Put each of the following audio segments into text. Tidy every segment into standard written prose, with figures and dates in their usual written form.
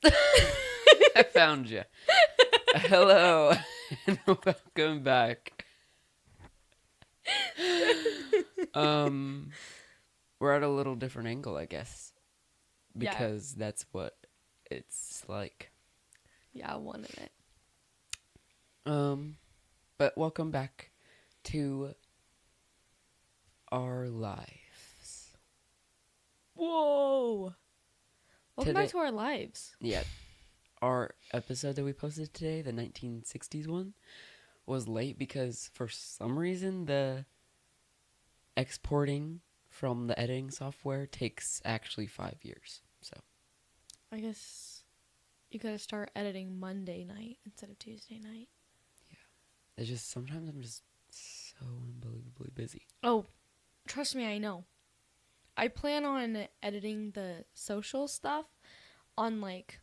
I found you. Hello, and welcome back. We're at a little different angle, I guess, Yeah. because that's what it's like. Yeah, I wanted it. But welcome back to our lives. Whoa. Welcome back Today- to our lives. Yeah, our episode that we posted today, the 1960s one, was late because for some reason the exporting from the editing software takes actually 5 years. So I guess you gotta start editing Monday night instead of Tuesday night. it's just sometimes I'm just so unbelievably busy. Oh, trust me, I know. I plan on editing the social stuff on like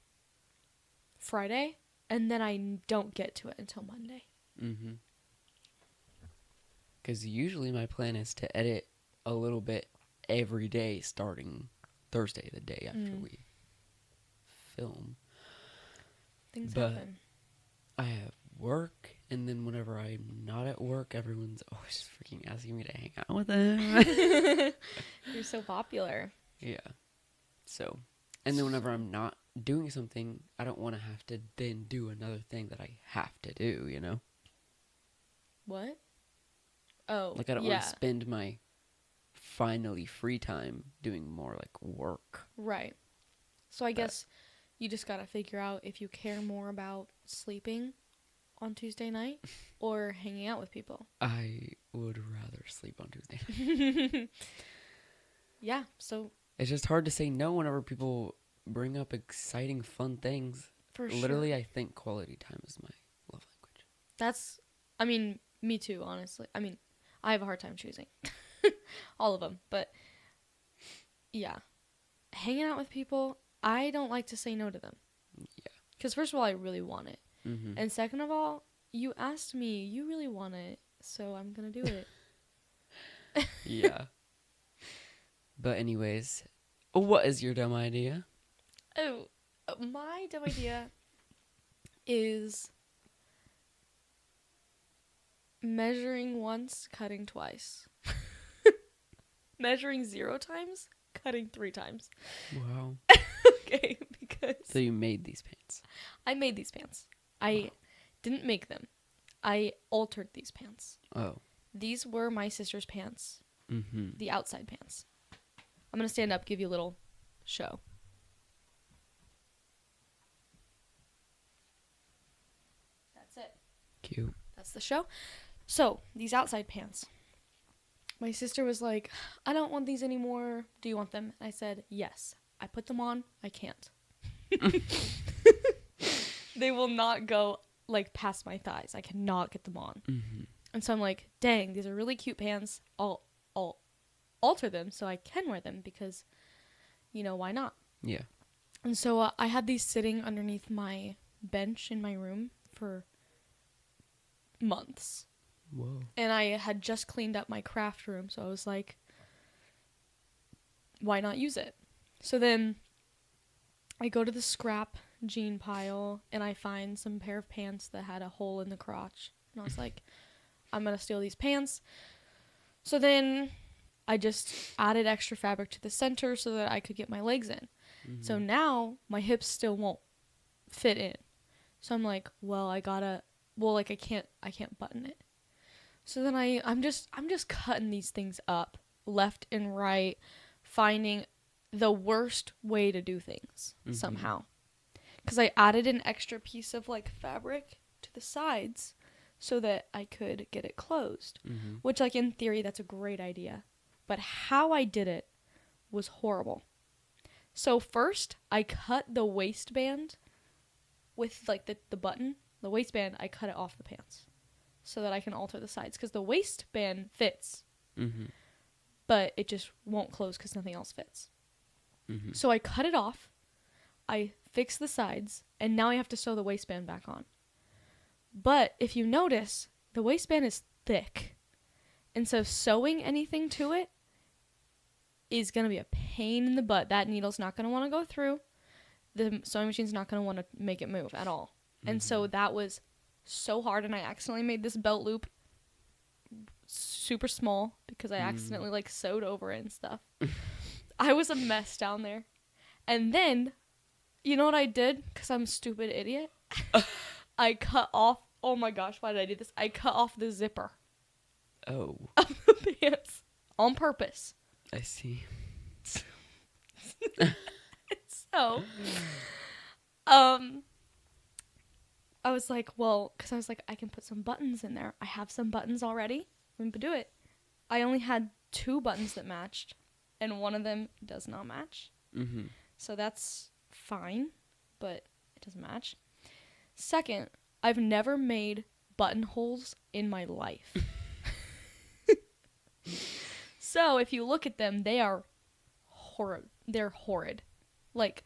Friday, and then I don't get to it until Monday. Mm-hmm. Because usually my plan is to edit a little bit every day starting Thursday, the day after we film. Things But happen. I have work, and then whenever I'm not at work, everyone's always freaking asking me to hang out with them. You're so popular. Yeah. So, and then whenever I'm not doing something, I don't want to have to then do another thing that I have to do, you know? What? Oh, Like, I don't yeah. want to spend my finally free time doing more, like, work. Right. So I guess you just gotta figure out if you care more about sleeping on Tuesday night or hanging out with people. I would rather sleep on Tuesday. Yeah, so It's just hard to say no whenever people bring up exciting, fun things. for Literally, sure. I think quality time is my love language. That's, I mean, me too, honestly. I mean, I have a hard time choosing all of them, but yeah. Hanging out with people, I don't like to say no to them. Yeah. Because first of all, I really want it. Mm-hmm. And second of all, you asked me, you really want it, so I'm gonna do it. Yeah. But anyways, what is your dumb idea? Oh, my dumb idea is measuring once, cutting twice. Measuring 0 times, cutting 3 times. Wow. Okay, because So you made these pants. I made these pants. I didn't make them. I altered these pants. Oh. These were my sister's pants, Mm-hmm. the outside pants. I'm going to stand up, give you a little show. That's it. Cute. That's the show. So, these outside pants. My sister was like, I don't want these anymore. Do you want them? And I said, yes. I put them on. I can't. They will not go, like, past my thighs. I cannot get them on. Mm-hmm. And so I'm like, dang, these are really cute pants. I'll alter them so I can wear them because, you know, why not? Yeah. And so I had these sitting underneath my bench in my room for months. Whoa. And I had just cleaned up my craft room, so I was like, why not use it? So then I go to the scrap jean pile, and I find some pair of pants that had a hole in the crotch. And I was like, I'm going to steal these pants. So then I just added extra fabric to the center so that I could get my legs in. Mm-hmm. So now my hips still won't fit in. So I'm like, well, I can't button it. So then I'm just cutting these things up left and right, finding the worst way to do things somehow. Cuz I added an extra piece of like fabric to the sides so that I could get it closed, which like in theory that's a great idea. But how I did it was horrible. So first I cut the waistband with like the button, the waistband, I cut it off the pants so that I can alter the sides because the waistband fits, but it just won't close because nothing else fits. So I cut it off, I fixed the sides, and now I have to sew the waistband back on. But if you notice, the waistband is thick, and so sewing anything to it is going to be a pain in the butt. That needle's not going to want to go through. the sewing machine's not going to want to make it move at all. And so that was so hard, and I accidentally made this belt loop super small because I accidentally like sewed over it and stuff. I was a mess down there. And then, you know what I did? Because I'm a stupid idiot. I cut off, oh my gosh, why did I do this? I cut off the zipper Oh, of the pants on purpose. I see. So, I was like, well, because I was like, I can put some buttons in there. I have some buttons already. Let me do it. I only had 2 buttons that matched, and one of them does not match. Mm-hmm. So that's fine, but it doesn't match. Second, I've never made buttonholes in my life. So if you look at them, they are horrid. They're horrid. Like,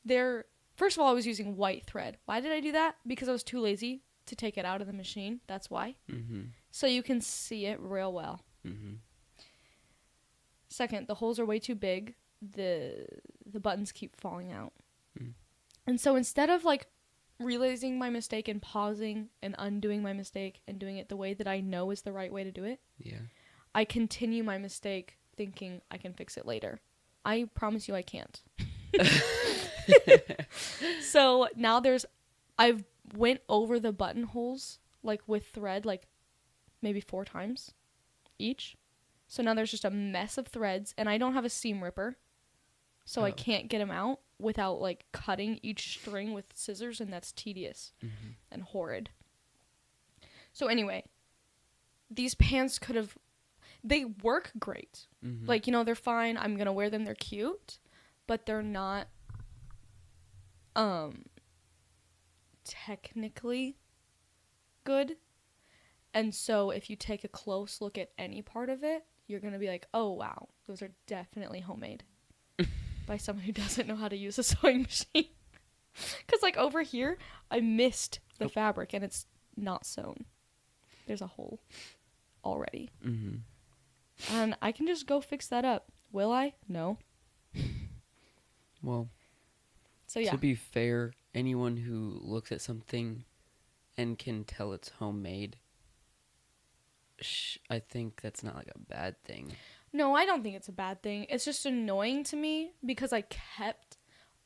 they're... First of all, I was using white thread. Why did I do that? Because I was too lazy to take it out of the machine. That's why. Mm-hmm. So you can see it real well. Mm-hmm. Second, the holes are way too big. The buttons keep falling out. Mm. And so instead of like realizing my mistake and pausing and undoing my mistake and doing it the way that I know is the right way to do it, Yeah. I I continue my mistake thinking I can fix it later. I promise you I can't. So now I've went over the buttonholes like with thread like maybe 4 times each. So now there's just a mess of threads, and I don't have a seam ripper. So I can't get them out without like cutting each string with scissors, and that's tedious and horrid. So anyway, these pants they work great. Mm-hmm. Like, you know, they're fine. I'm going to wear them. They're cute, but they're not technically good. And so if you take a close look at any part of it, you're going to be like, oh, wow, those are definitely homemade by someone who doesn't know how to use a sewing machine. Because, like, over here, I missed the fabric, and it's not sewn. There's a hole already. Mm-hmm. And I can just go fix that up. Will I? No. Well, So, yeah. to be fair, anyone who looks at something and can tell it's homemade, I think that's not like a bad thing. No, I don't think it's a bad thing. It's just annoying to me because I kept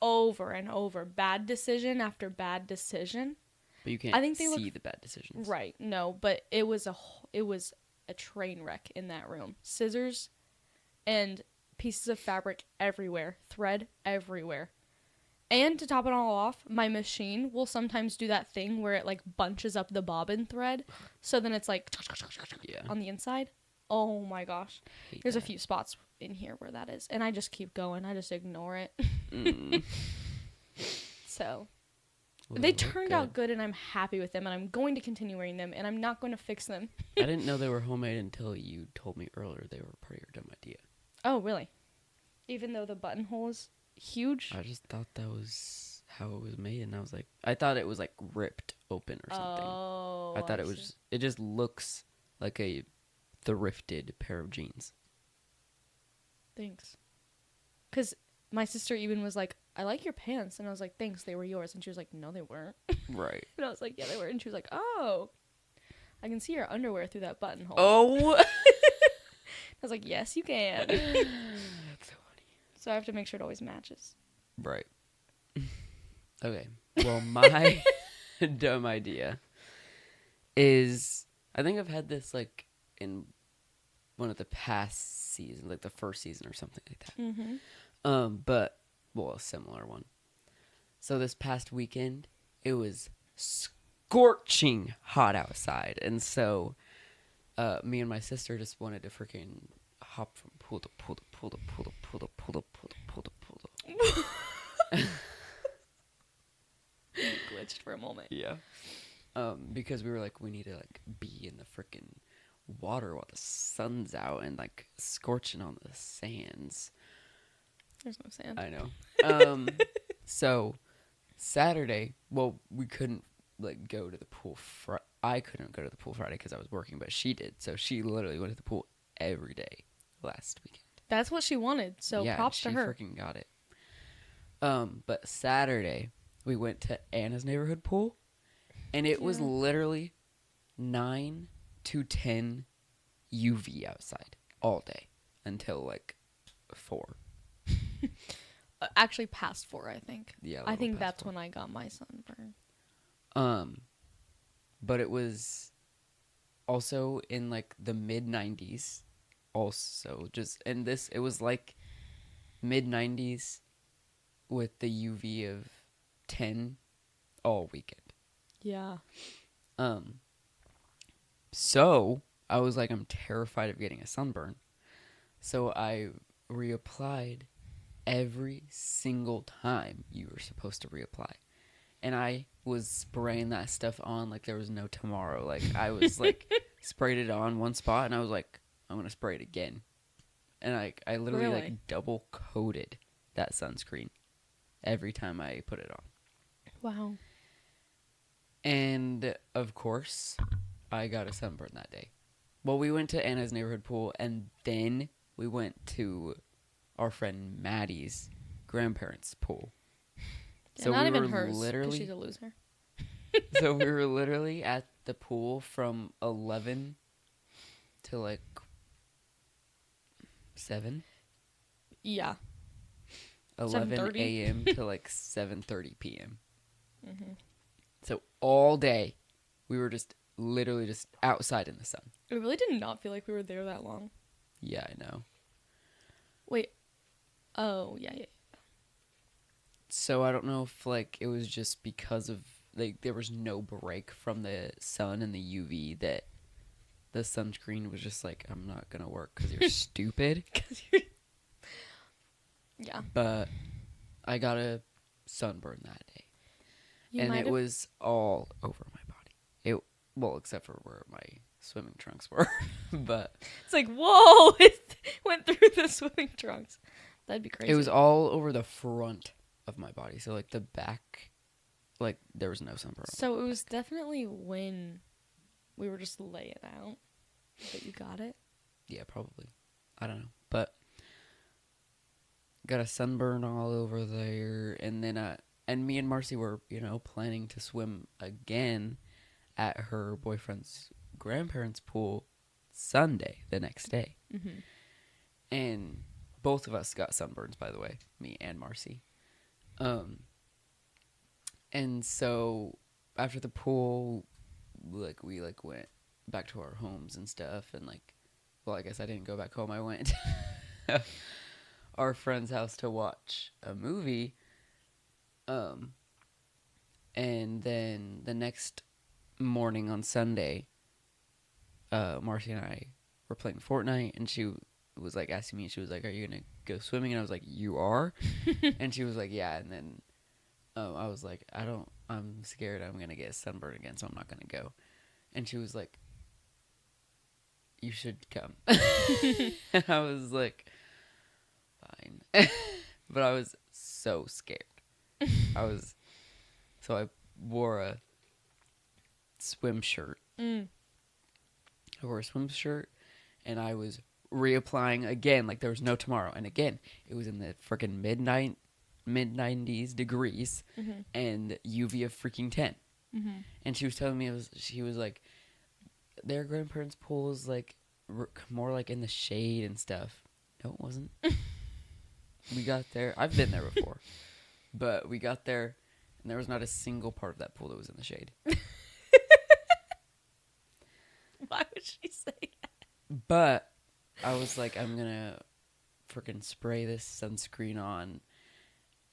over and over bad decision after bad decision. But you can't I think see the bad decisions. Right. No, but it was a train wreck in that room. Scissors and pieces of fabric everywhere, thread everywhere. And to top it all off, my machine will sometimes do that thing where it like bunches up the bobbin thread, so then it's like on the inside. Oh my gosh. There's a few spots in here where that is, and I just keep going. I just ignore it. So Well, they turned out good, and I'm happy with them, and I'm going to continue wearing them, and I'm not going to fix them. I didn't know they were homemade until you told me earlier they were part of your dumb idea. Oh, really? Even though the buttonhole is huge? I just thought that was how it was made, and I was like, I thought it was like ripped open or something. Oh, I thought it just looks like a thrifted pair of jeans. Thanks. Because my sister even was like, I like your pants. And I was like, thanks, they were yours. And she was like, no, they weren't. Right. And I was like, yeah, they were. And she was like, oh, I can see your underwear through that buttonhole. Oh! I was like, yes, you can. That's so funny. So I have to make sure it always matches. Right. Okay. Well, my dumb idea is, I think I've had this like in one of the past seasons, like the first season or something like that. Mm-hmm. But, well, a similar one. So this past weekend, it was scorching hot outside. And so me and my sister just wanted to freaking hop from pool to pool to pool to pool to pool to pool to pool to pool to pool to. Glitched for a moment. Yeah. Because we were like, we need to like be in the freaking water while the sun's out and like scorching on the sands. There's no sand. I know. So Saturday, well, we couldn't like go to the pool. I couldn't go to the pool Friday because I was working, but she did. So she literally went to the pool every day last weekend. That's what she wanted. So yeah, props to her. She freaking got it. But Saturday we went to Anna's neighborhood pool, and it was Yeah. literally 9 to 10 UV outside all day until like 4. Actually, past 4, I think. Yeah, a I little think past that's 4. when I got my sunburn. But it was also in like the mid 90s. Also, just and this it was like mid 90s with the UV of 10 all weekend. Yeah. Um, so I was like, I'm terrified of getting a sunburn. So I reapplied every single time you were supposed to reapply. And I was spraying that stuff on like there was no tomorrow. Like I was like sprayed it on one spot and I was like, I'm gonna spray it again. And I literally Really? like double coated that sunscreen every time I put it on. Wow. And of course, I got a sunburn that day. Well, we went to Anna's neighborhood pool, and then we went to our friend Maddie's grandparents' pool. Yeah, not we even were hers, 'cause literally, she's a loser. so we were literally at the pool from 11 to like 7, Yeah. 11 7:30? a.m. to like 7:30 p.m. Mm-hmm. So all day, we were just literally just outside in the sun. It really did not feel like we were there that long. Yeah, I know. Wait. Oh, yeah, yeah. So I don't know if like it was just because of like there was no break from the sun and the UV that the sunscreen was just like, I'm not gonna work because you're stupid. 'Cause you're... Yeah. But I got a sunburn that day, You and might it have... was all over my body. It well, except for where my swimming trunks were, but It's like, whoa! It went through the swimming trunks. That'd be crazy. it was all over the front of my body. So like the back, like there was no sunburn. So it was definitely when we were just laying out that you got it. Yeah, probably. I don't know, but got a sunburn all over there, and then and me and Marcy were planning to swim again at her boyfriend's grandparents' pool Sunday, the next day, Mm-hmm. and both of us got sunburns, by the way, me and Marcy. And so after the pool, like we like went back to our homes and stuff, and like, well, I guess I didn't go back home. I went to our friend's house to watch a movie. And then the next morning on Sunday, Marcy and I were playing Fortnite, and she was like asking me, she was like, "Are you gonna go swimming?" And I was like, "You are?" And she was like, "Yeah." And then I was like, I'm scared I'm gonna get sunburned again, so I'm not gonna go. And she was like, "You should come." And I was like, "Fine." But I was so scared. So I wore a swim shirt. Mm. I wore a swim shirt, and I was reapplying again like there was no tomorrow. And again, it was in the freaking mid 90s degrees, Mm-hmm. and UV of freaking 10. Mm-hmm. And she was telling me she was like, their grandparents' pool is like more like in the shade and stuff. No, it wasn't. We got there. I've been there before, but we got there, and there was not a single part of that pool that was in the shade. Why would she say that? But I was like, I'm gonna freaking spray this sunscreen on,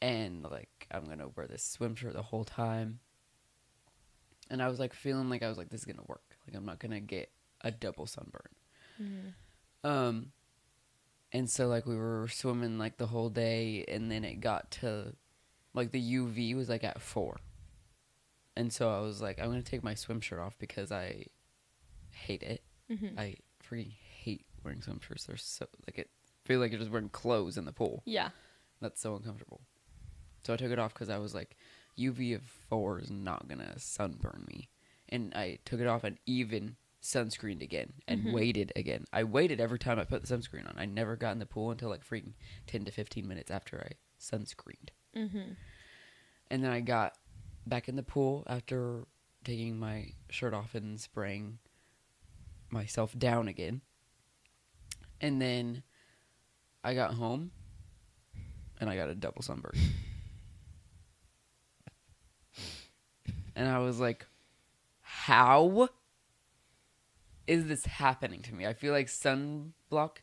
and like I'm gonna wear this swim shirt the whole time. And I was like feeling like this is gonna work. Like I'm not gonna get a double sunburn. Mm-hmm. And so like we were swimming like the whole day, and then it got to like the UV was like at 4. And so I was like, I'm gonna take my swim shirt off because I hate it. Mm-hmm. I freaking hate wearing swim shirts. They're so like it feel like you're just wearing clothes in the pool. Yeah. That's so uncomfortable. So I took it off because I was like, UV of 4 is not gonna sunburn me. And I took it off, and even sunscreened again and waited again. I waited every time I put the sunscreen on. I never got in the pool until like freaking 10 to 15 minutes after I sunscreened. Mm-hmm. And then I got back in the pool after taking my shirt off and spraying myself down again. And then I got home and I got a double sunburn. And I was like, how is this happening to me? I feel like sunblock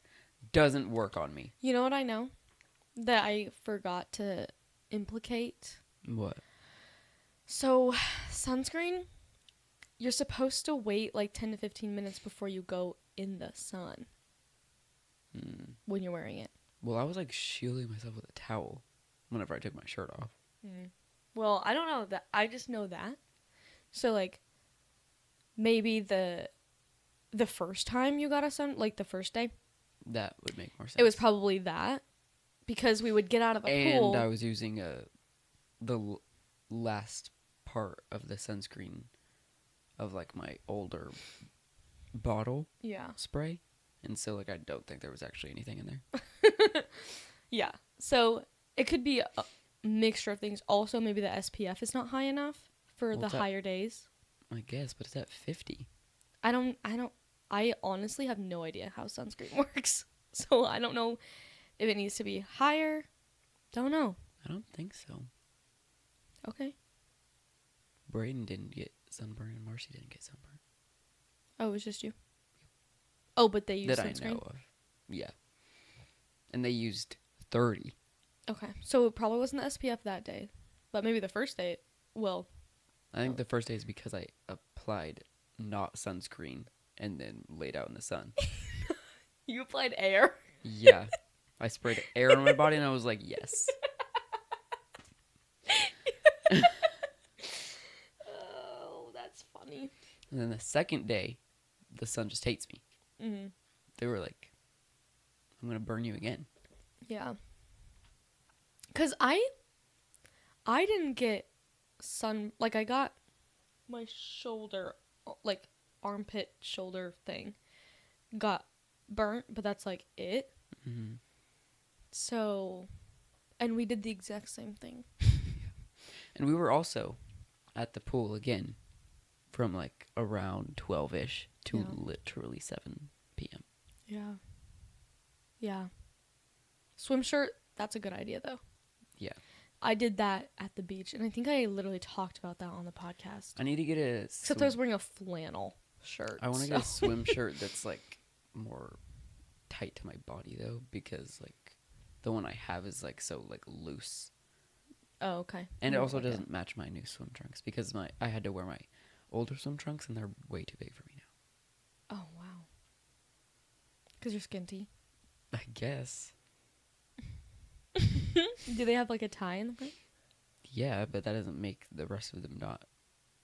doesn't work on me. You know what I know that I forgot to implicate? What? So, sunscreen, you're supposed to wait like 10 to 15 minutes before you go in the sun when you're wearing it. Well, I was like shielding myself with a towel whenever I took my shirt off. Well, I don't know that. I just know that. So, like, maybe the first time you got like the first day, That would make more sense. it was probably that. Because we would get out of the pool. And I was using the last part of the sunscreen of like my older bottle spray. And so like I don't think there was actually anything in there. Yeah. So it could be a mixture of things. Also, maybe the SPF is not high enough for the higher days. I guess, but it's at 50. I honestly have no idea how sunscreen works. So I don't know if it needs to be higher. Don't know. I don't think so. Okay. Brayden didn't get sunburn and Marcy didn't get sunburn. Oh, it was just you. Oh, but they used sunscreen? That I know of. Yeah. And they used 30. Okay. So it probably wasn't the SPF that day. But maybe the first day, well. I think the first day is because I applied not sunscreen and then laid out in the sun. You applied air? Yeah. I sprayed air on my body and I was like, yes. Oh, that's funny. And then the second day, the sun just hates me. Mm-hmm. They were like, I'm going to burn you again. Yeah. Because I didn't get sun, like I got my shoulder, like armpit shoulder thing got burnt, but that's like it. Mm-hmm. So, and we did the exact same thing. And we were also at the pool again from like around 12-ish to literally 7 p.m. Yeah. Yeah. Swim shirt, that's a good idea though. Yeah. I did that at the beach, and I think I literally talked about that on the podcast. I need to get a... Except I was wearing a flannel shirt. I want to get a swim shirt that's like more tight to my body though, because like the one I have is like so like loose. Oh, okay. And it also doesn't match my new swim trunks because I had to wear my older swim trunks and they're way too big for me now. Oh, wow. Because you're skinty. I guess. Do they have like a tie in the front? Yeah, but that doesn't make the rest of them not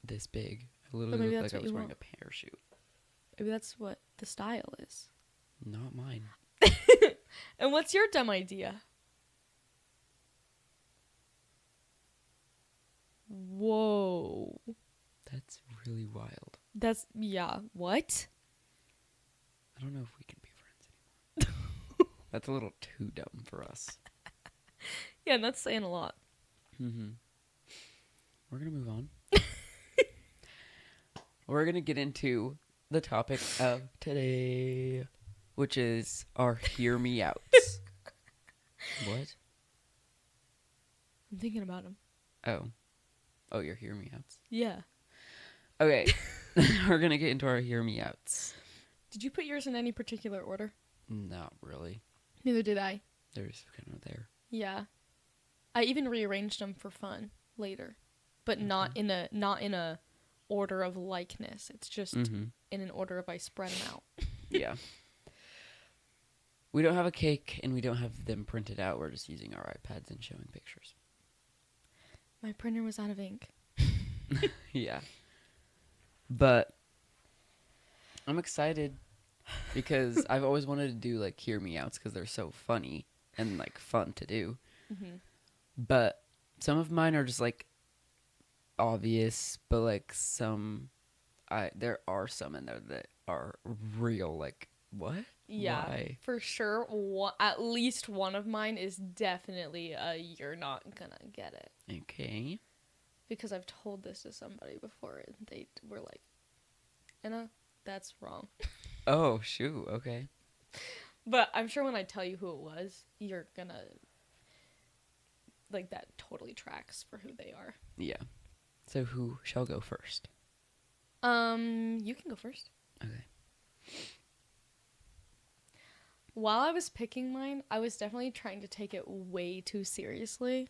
this big. I literally looked like I was wearing a parachute. Maybe that's what the style is. Not mine. And what's your dumb idea? Whoa. That's really wild. Yeah. What? I don't know if we can be friends anymore. That's a little too dumb for us. Yeah, that's saying a lot. Mm-hmm. We're going to move on. We're going to get into the topic of today, which is our Hear Me Outs. What? I'm thinking about them. Oh, your Hear Me Outs? Yeah. Okay. We're going to get into our Hear Me Outs. Did you put yours in any particular order? Not really. Neither did I. They're just kind of there. Yeah. I even rearranged them for fun later, but not in a order of likeness. It's just in an order of I spread them out. Yeah. We don't have a cake and we don't have them printed out. We're just using our iPads and showing pictures. My printer was out of ink. Yeah. But I'm excited because I've always wanted to do like Hear Me Outs because they're so funny and like fun to do. Mm-hmm. But some of mine are just like obvious, but like some there are some in there that are real. Like what? Yeah, Why? for sure. At least one of mine is definitely a you're not gonna get it. Okay. Because I've told this to somebody before and they were like, Anna, that's wrong. Oh shoot. Okay. But I'm sure when I tell you who it was, you're gonna, like, that totally tracks for who they are. Yeah. So who shall go first? You can go first. Okay. While I was picking mine, I was definitely trying to take it way too seriously.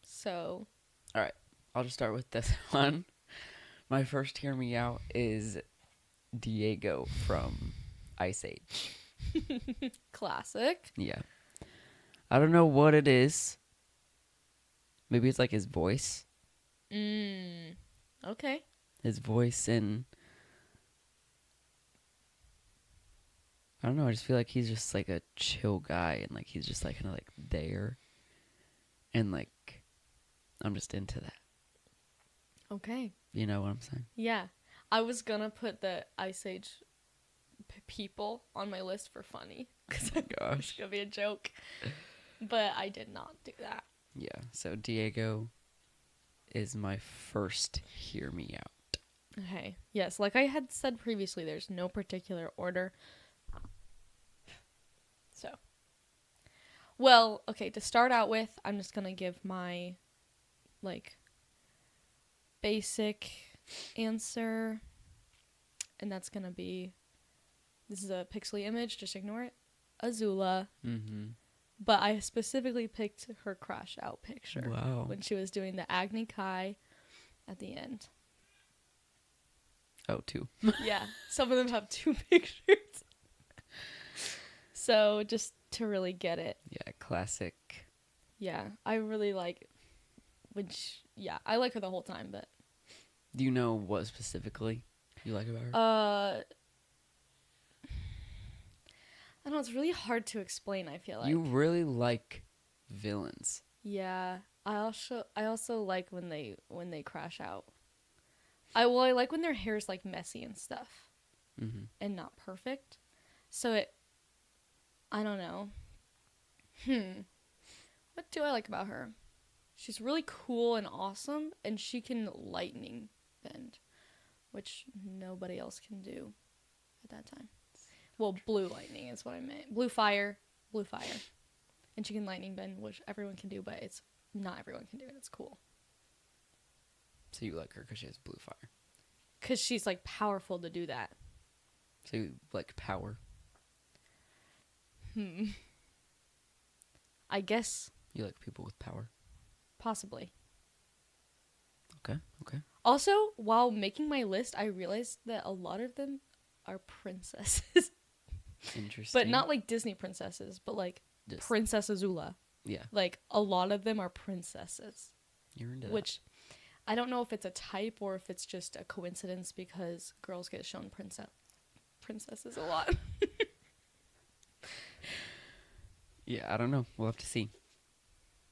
So. All right. I'll just start with this one. My first hear me out is Diego from Ice Age. Classic. Yeah. I don't know what it is. Maybe it's like his voice. Okay. His voice and I don't know, I just feel like he's just like a chill guy and like he's just like kinda like there. And like I'm just into that. Okay. You know what I'm saying? Yeah. I was gonna put the Ice Age people on my list for funny. Because Oh my it's gosh. gonna be a joke. But I did not do that. Yeah. So Diego is my first hear me out. Okay. Yes, like I had said previously, there's no particular order. So. Well, okay, to start out with, I'm just gonna give my, like, basic answer. And that's gonna be, this is a pixely image, just ignore it. Azula. Mm-hmm. But I specifically picked her crash out picture. Wow. When she was doing the Agni Kai at the end. Oh, two. Yeah, some of them have two pictures. So just to really get it. Yeah, classic. Yeah, I really like I like her the whole time, but Do you know what specifically you like about her? I don't know, it's really hard to explain, I feel like. You really like villains. Yeah. I also like when they crash out. I like when their hair's like messy and stuff. Mm-hmm. And not perfect. So I don't know. What do I like about her? She's really cool and awesome, and she can lightning bend, which nobody else can do at that time. Well, blue lightning is what I meant. Blue fire. And she can lightning bend, which everyone can do, but it's not everyone can do it. It's cool. So you like her because she has blue fire. Because she's, like, powerful to do that. So you like power. I guess. You like people with power. Possibly. Okay. Also, while making my list, I realized that a lot of them are princesses. Interesting. But not like Disney princesses, but like Just- Princess Azula. Yeah. Like, a lot of them are princesses. You're into Which, I don't know if it's a type or if it's just a coincidence because girls get shown princesses a lot. Yeah, I don't know. We'll have to see.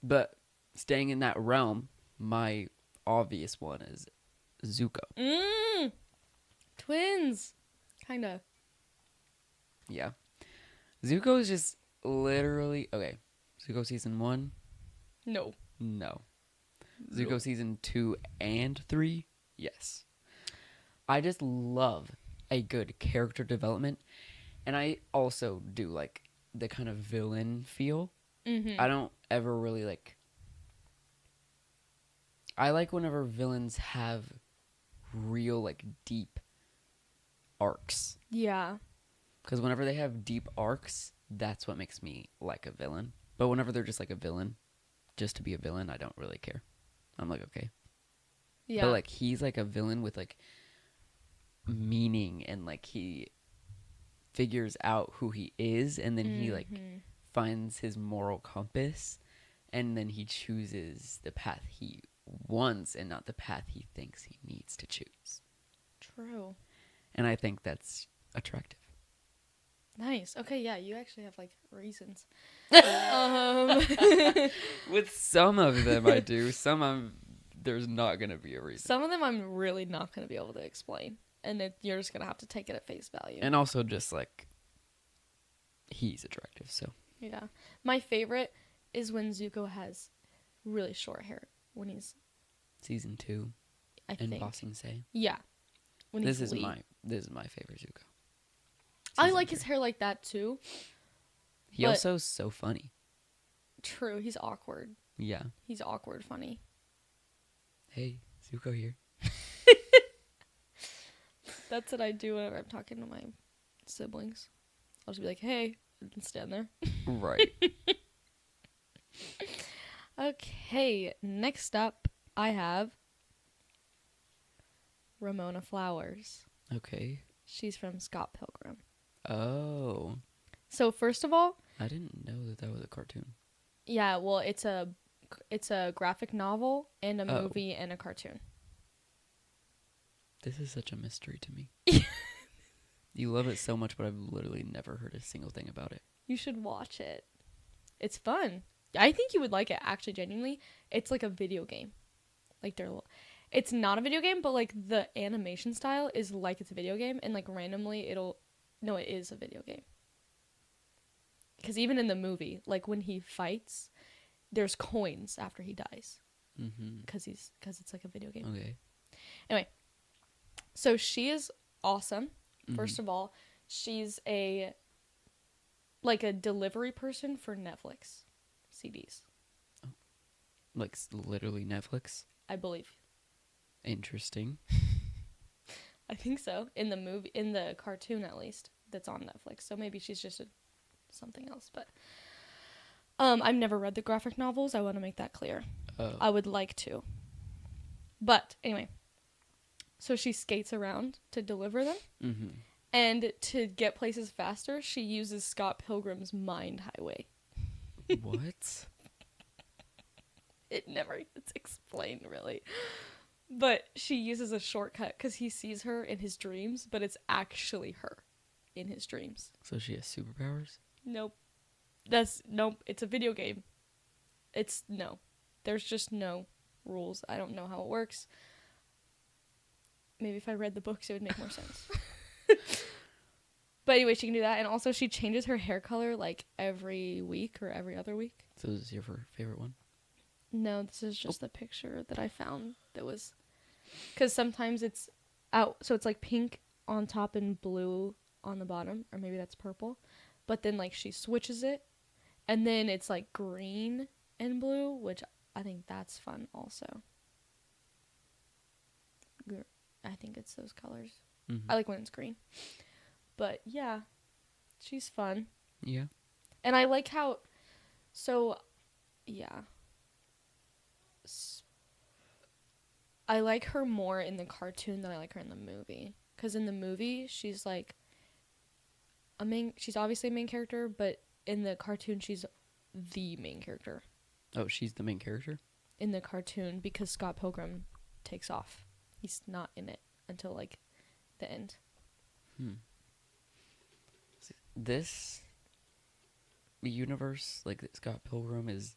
But staying in that realm, my obvious one is Zuko. Twins. Kinda. Yeah. Zuko is just literally... Okay. Zuko season 1? No. No. Zuko Nope. season 2 and 3? Yes. I just love a good character development. And I also do like the kind of villain feel. Mm-hmm. I don't ever really like... I like whenever villains have real, like, deep arcs. Yeah. Because whenever they have deep arcs, that's what makes me like a villain. But whenever they're just like a villain, just to be a villain, I don't really care. I'm like, okay. Yeah. But, like, he's like a villain with, like, meaning and, like, he figures out who he is and then he, like, finds his moral compass and then he chooses the path he wants and not the path he thinks he needs to choose. True. And I think that's attractive. Nice. Okay, yeah, you actually have, like, reasons. With some of them I do. There's not going to be a reason. Some of them I'm really not going to be able to explain. and you're just gonna have to take it at face value. And also just like he's attractive, so Yeah. My favorite is when Zuko has really short hair when he's season 2 I and think. Ba Sing Se. Yeah. When This he's is Lee. this is my favorite Zuko. I Season like 3. his hair like that too. He but- also is so funny. True, he's awkward. Yeah. He's awkward funny. Hey, Zuko here. That's what I do whenever I'm talking to my siblings. I'll just be like, "Hey," and stand there. Right. Okay, next up I have Ramona Flowers. Okay. She's from Scott Pilgrim. Oh. So first of all, I didn't know that was a cartoon. yeah, well, it's a graphic novel and a Oh. movie and a cartoon. This is such a mystery to me. You love it so much, but I've literally never heard a single thing about it. You should watch it. It's fun. I think you would like it, actually, genuinely. It's like a video game. Like, it's not a video game, but, like, the animation style is like it's a video game, and, like, randomly no, it is a video game. Because even in the movie, like, when he fights, there's coins after he dies. Mm-hmm. Because it's like a video game. Okay. So she is awesome. Mhm. First of all, she's a delivery person for Netflix CDs, Like literally Netflix. I believe. Interesting. I think so. In the cartoon at least, that's on Netflix. So maybe she's just something else, but I've never read the graphic novels. I want to make that clear. Oh. I would like to. But anyway, so she skates around to deliver them. Mm-hmm. And to get places faster, she uses Scott Pilgrim's Mind Highway. What? It never gets explained, really. But she uses a shortcut because he sees her in his dreams, but it's actually her in his dreams. So she has superpowers? Nope. Nope. It's a video game. No. There's just no rules. I don't know how it works. Maybe if I read the books, it would make more sense. But anyway, she can do that. And also, she changes her hair color like every week or every other week. So this is your favorite one? No, this is just the picture that I found that was... Because sometimes it's out... So it's like pink on top and blue on the bottom. Or maybe that's purple. But then like she switches it. And then it's like green and blue, which I think that's fun also. I think it's those colors. Mm-hmm. I like when it's green. But yeah, she's fun. Yeah. And I like how... So, yeah. I like her more in the cartoon than I like her in the movie. Because in the movie, she's like... She's obviously a main character, but in the cartoon, she's the main character. Oh, she's the main character? In the cartoon, because Scott Pilgrim takes off. He's not in it until, like, the end. This universe, like Scott Pilgrim, is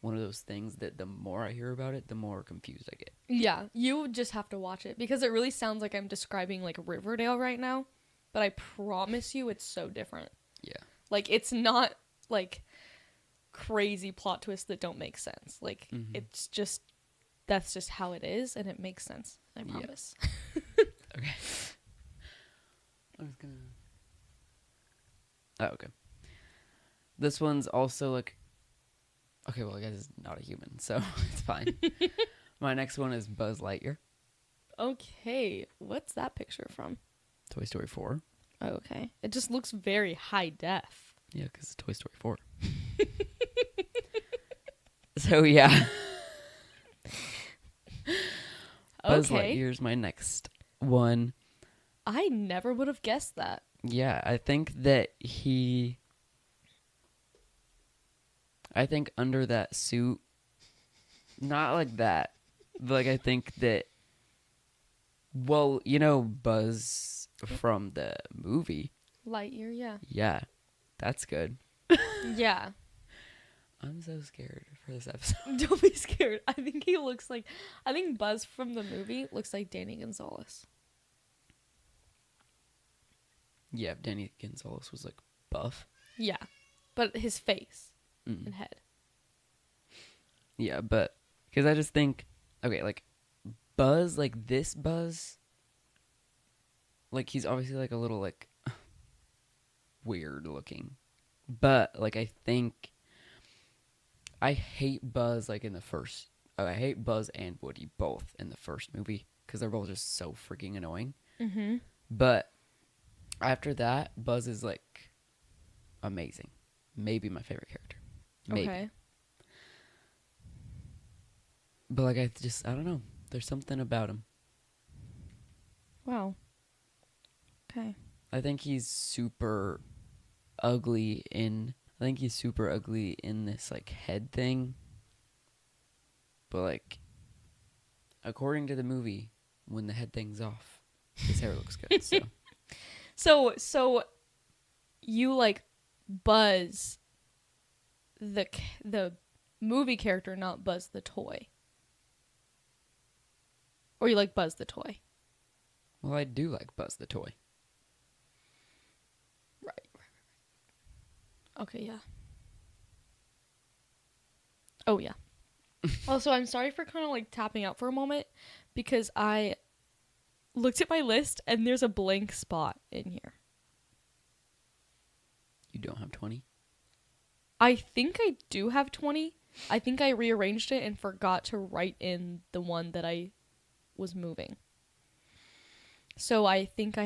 one of those things that the more I hear about it, the more confused I get. Yeah, you just have to watch it because it really sounds like I'm describing like Riverdale right now, but I promise you it's so different. Yeah. Like it's not like crazy plot twists that don't make sense. Like it's just that's just how it is and it makes sense. I promise. Okay. I was gonna... Oh, okay. This one's also like... Okay, well, I guess it's not a human, so it's fine. My next one is Buzz Lightyear. Okay, what's that picture from? Toy Story 4. Oh, okay. It just looks very high def. Yeah, because it's Toy Story 4. So, yeah. Buzz Okay. Lightyear's my next one. I never would have guessed that. Yeah, I think that I think under that suit, not like that, but like I think that, well, you know Buzz from the movie? Lightyear, yeah. Yeah, that's good. Yeah. I'm so scared for this episode. Don't be scared. I think Buzz from the movie looks like Danny Gonzalez. Yeah, Danny Gonzalez was like buff. Yeah, but his face Mm. and head. Yeah, but because I just think, okay, like Buzz, like this Buzz, like he's obviously like a little like weird looking, but like I think I hate Buzz like in the first. Oh, I hate Buzz and Woody both in the first movie because they're both just so freaking annoying. Mm-hmm. But after that, Buzz is like amazing. Maybe my favorite character. Maybe. Okay. But like I don't know. There's something about him. Wow. Okay. I think he's super ugly in this like head thing. But like according to the movie, when the head thing's off, his hair looks good. So you like Buzz the movie character, not Buzz the toy. Or you like Buzz the toy. Well, I do like Buzz the toy. Right. Okay, yeah. Oh, yeah. Also, I'm sorry for kind of like tapping out for a moment because I looked at my list and there's a blank spot in here. You don't have 20? I think I do have 20. I think I rearranged it and forgot to write in the one that I was moving. So I think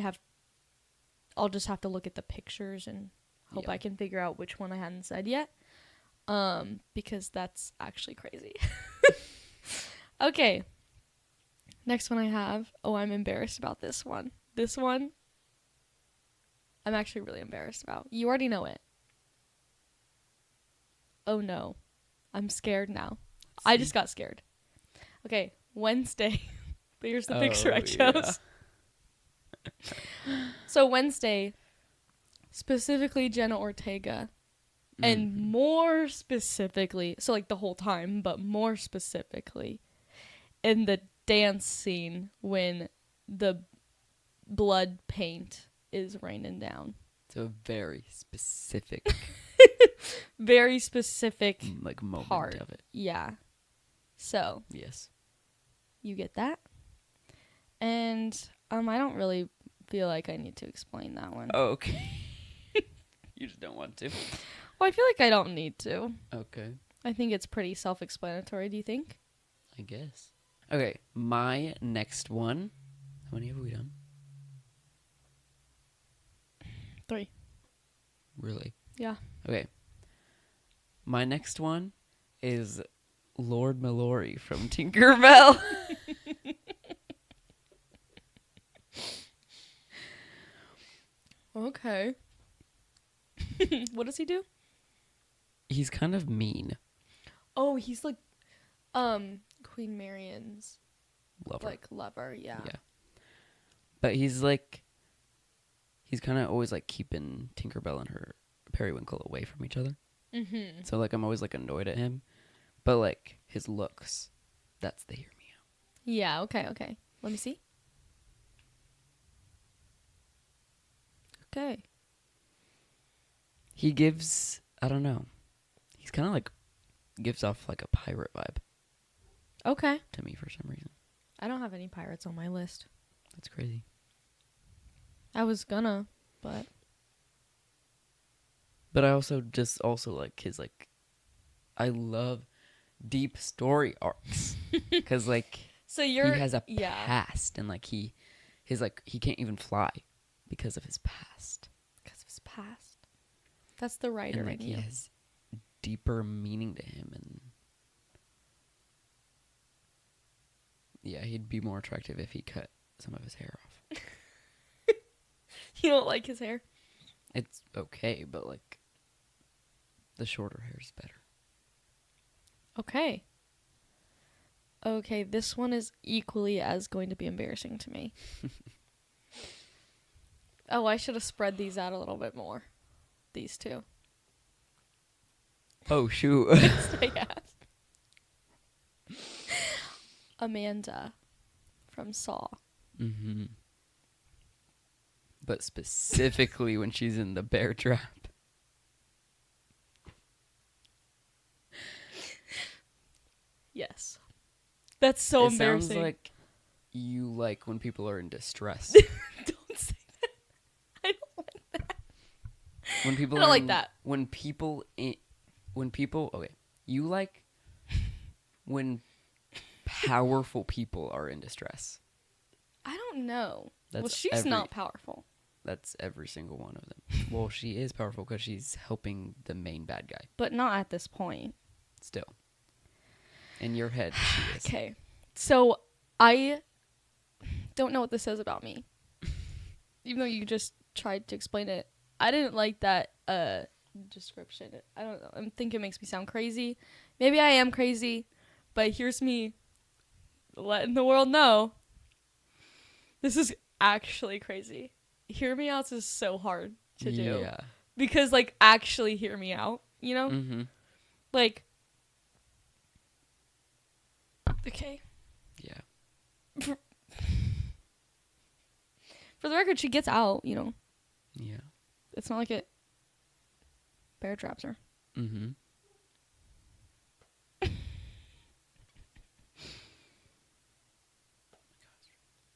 I'll just have to look at the pictures and hope Yeah. I can figure out which one I hadn't said yet. Because that's actually crazy. Okay. Next one I have. Oh, I'm embarrassed about this one. This one, I'm actually really embarrassed about. You already know it. Oh no. I'm scared now. I just got scared. Okay, Wednesday. Here's the picture I chose. So Wednesday, specifically Jenna Ortega, and more specifically, so like the whole time, but more specifically, in the dance scene when the blood paint is raining down. It's a very specific Very specific like moment part of it. Yeah. So Yes. you get that. And I don't really feel like I need to explain that one. Oh, okay. You just don't want to. Well, I feel like I don't need to. Okay. I think it's pretty self-explanatory, do you think? I guess. Okay, my next one. How many have we done? 3. Really? Yeah. Okay. My next one is Lord Mallory from Tinkerbell. Okay. What does he do? He's kind of mean. Oh, he's like Queen Marianne's Lover. like lover, yeah. Yeah. But he's kind of always like keeping Tinkerbell and her Periwinkle away from each other. Mm-hmm. So like I'm always like annoyed at him. But like his looks, that's the hear me out. Yeah, okay. Let me see. Okay. He gives, I don't know. He's kind of like gives off like a pirate vibe Okay. to me for some reason. I don't have any pirates on my list. That's crazy. I was gonna, but I also like his like I love deep story arcs cuz like so he has a past and like he can't even fly because of his past. Because of his past. That's the writer And like in he you. has deeper meaning to him and yeah, he'd be more attractive if he cut some of his hair off. You don't like his hair? It's okay, but like the shorter hair is better. Okay. Okay, this one is equally as going to be embarrassing to me. Oh, I should have spread these out a little bit more. These two. Oh shoot. I have. Amanda from Saw. Mm-hmm. but specifically when she's in the bear trap. Yes. That's so It embarrassing. sounds like you like when people are in distress. Don't say that. I don't like that. When people I don't are like in- that. When people okay, you like when powerful people are in distress. I don't know. Well, That's she's not powerful. That's every single one of them. Well, she is powerful because she's helping the main bad guy. But not at this point. Still, in your head, she is. Okay. So, I don't know what this says about me. Even though you just tried to explain it. I didn't like that description. I don't know. I think it makes me sound crazy. Maybe I am crazy, but here's me letting the world know this is actually crazy. Hear me out is so hard to do. Yeah. Because, like, actually hear me out, you know? Mm-hmm. Like, okay. Yeah. For the record, she gets out, you know? Yeah. It's not like it bear traps her. Mm-hmm.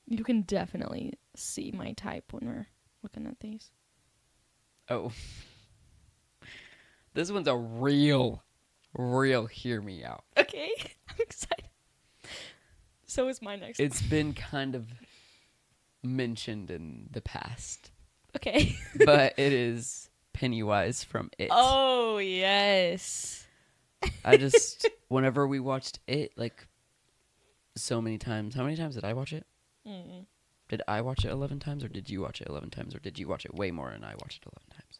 You can definitely see my type when we're looking at these. Oh. This one's a real hear me out. Okay, I'm excited. So is my next. It's been kind of mentioned in the past, Okay. but it is Pennywise from It. Oh, yes. I just, whenever we watched It, like, so many times. How many times did I watch it? Mm. Did I watch it 11 times, or did you watch it 11 times, or did you watch it way more and I watched it 11 times?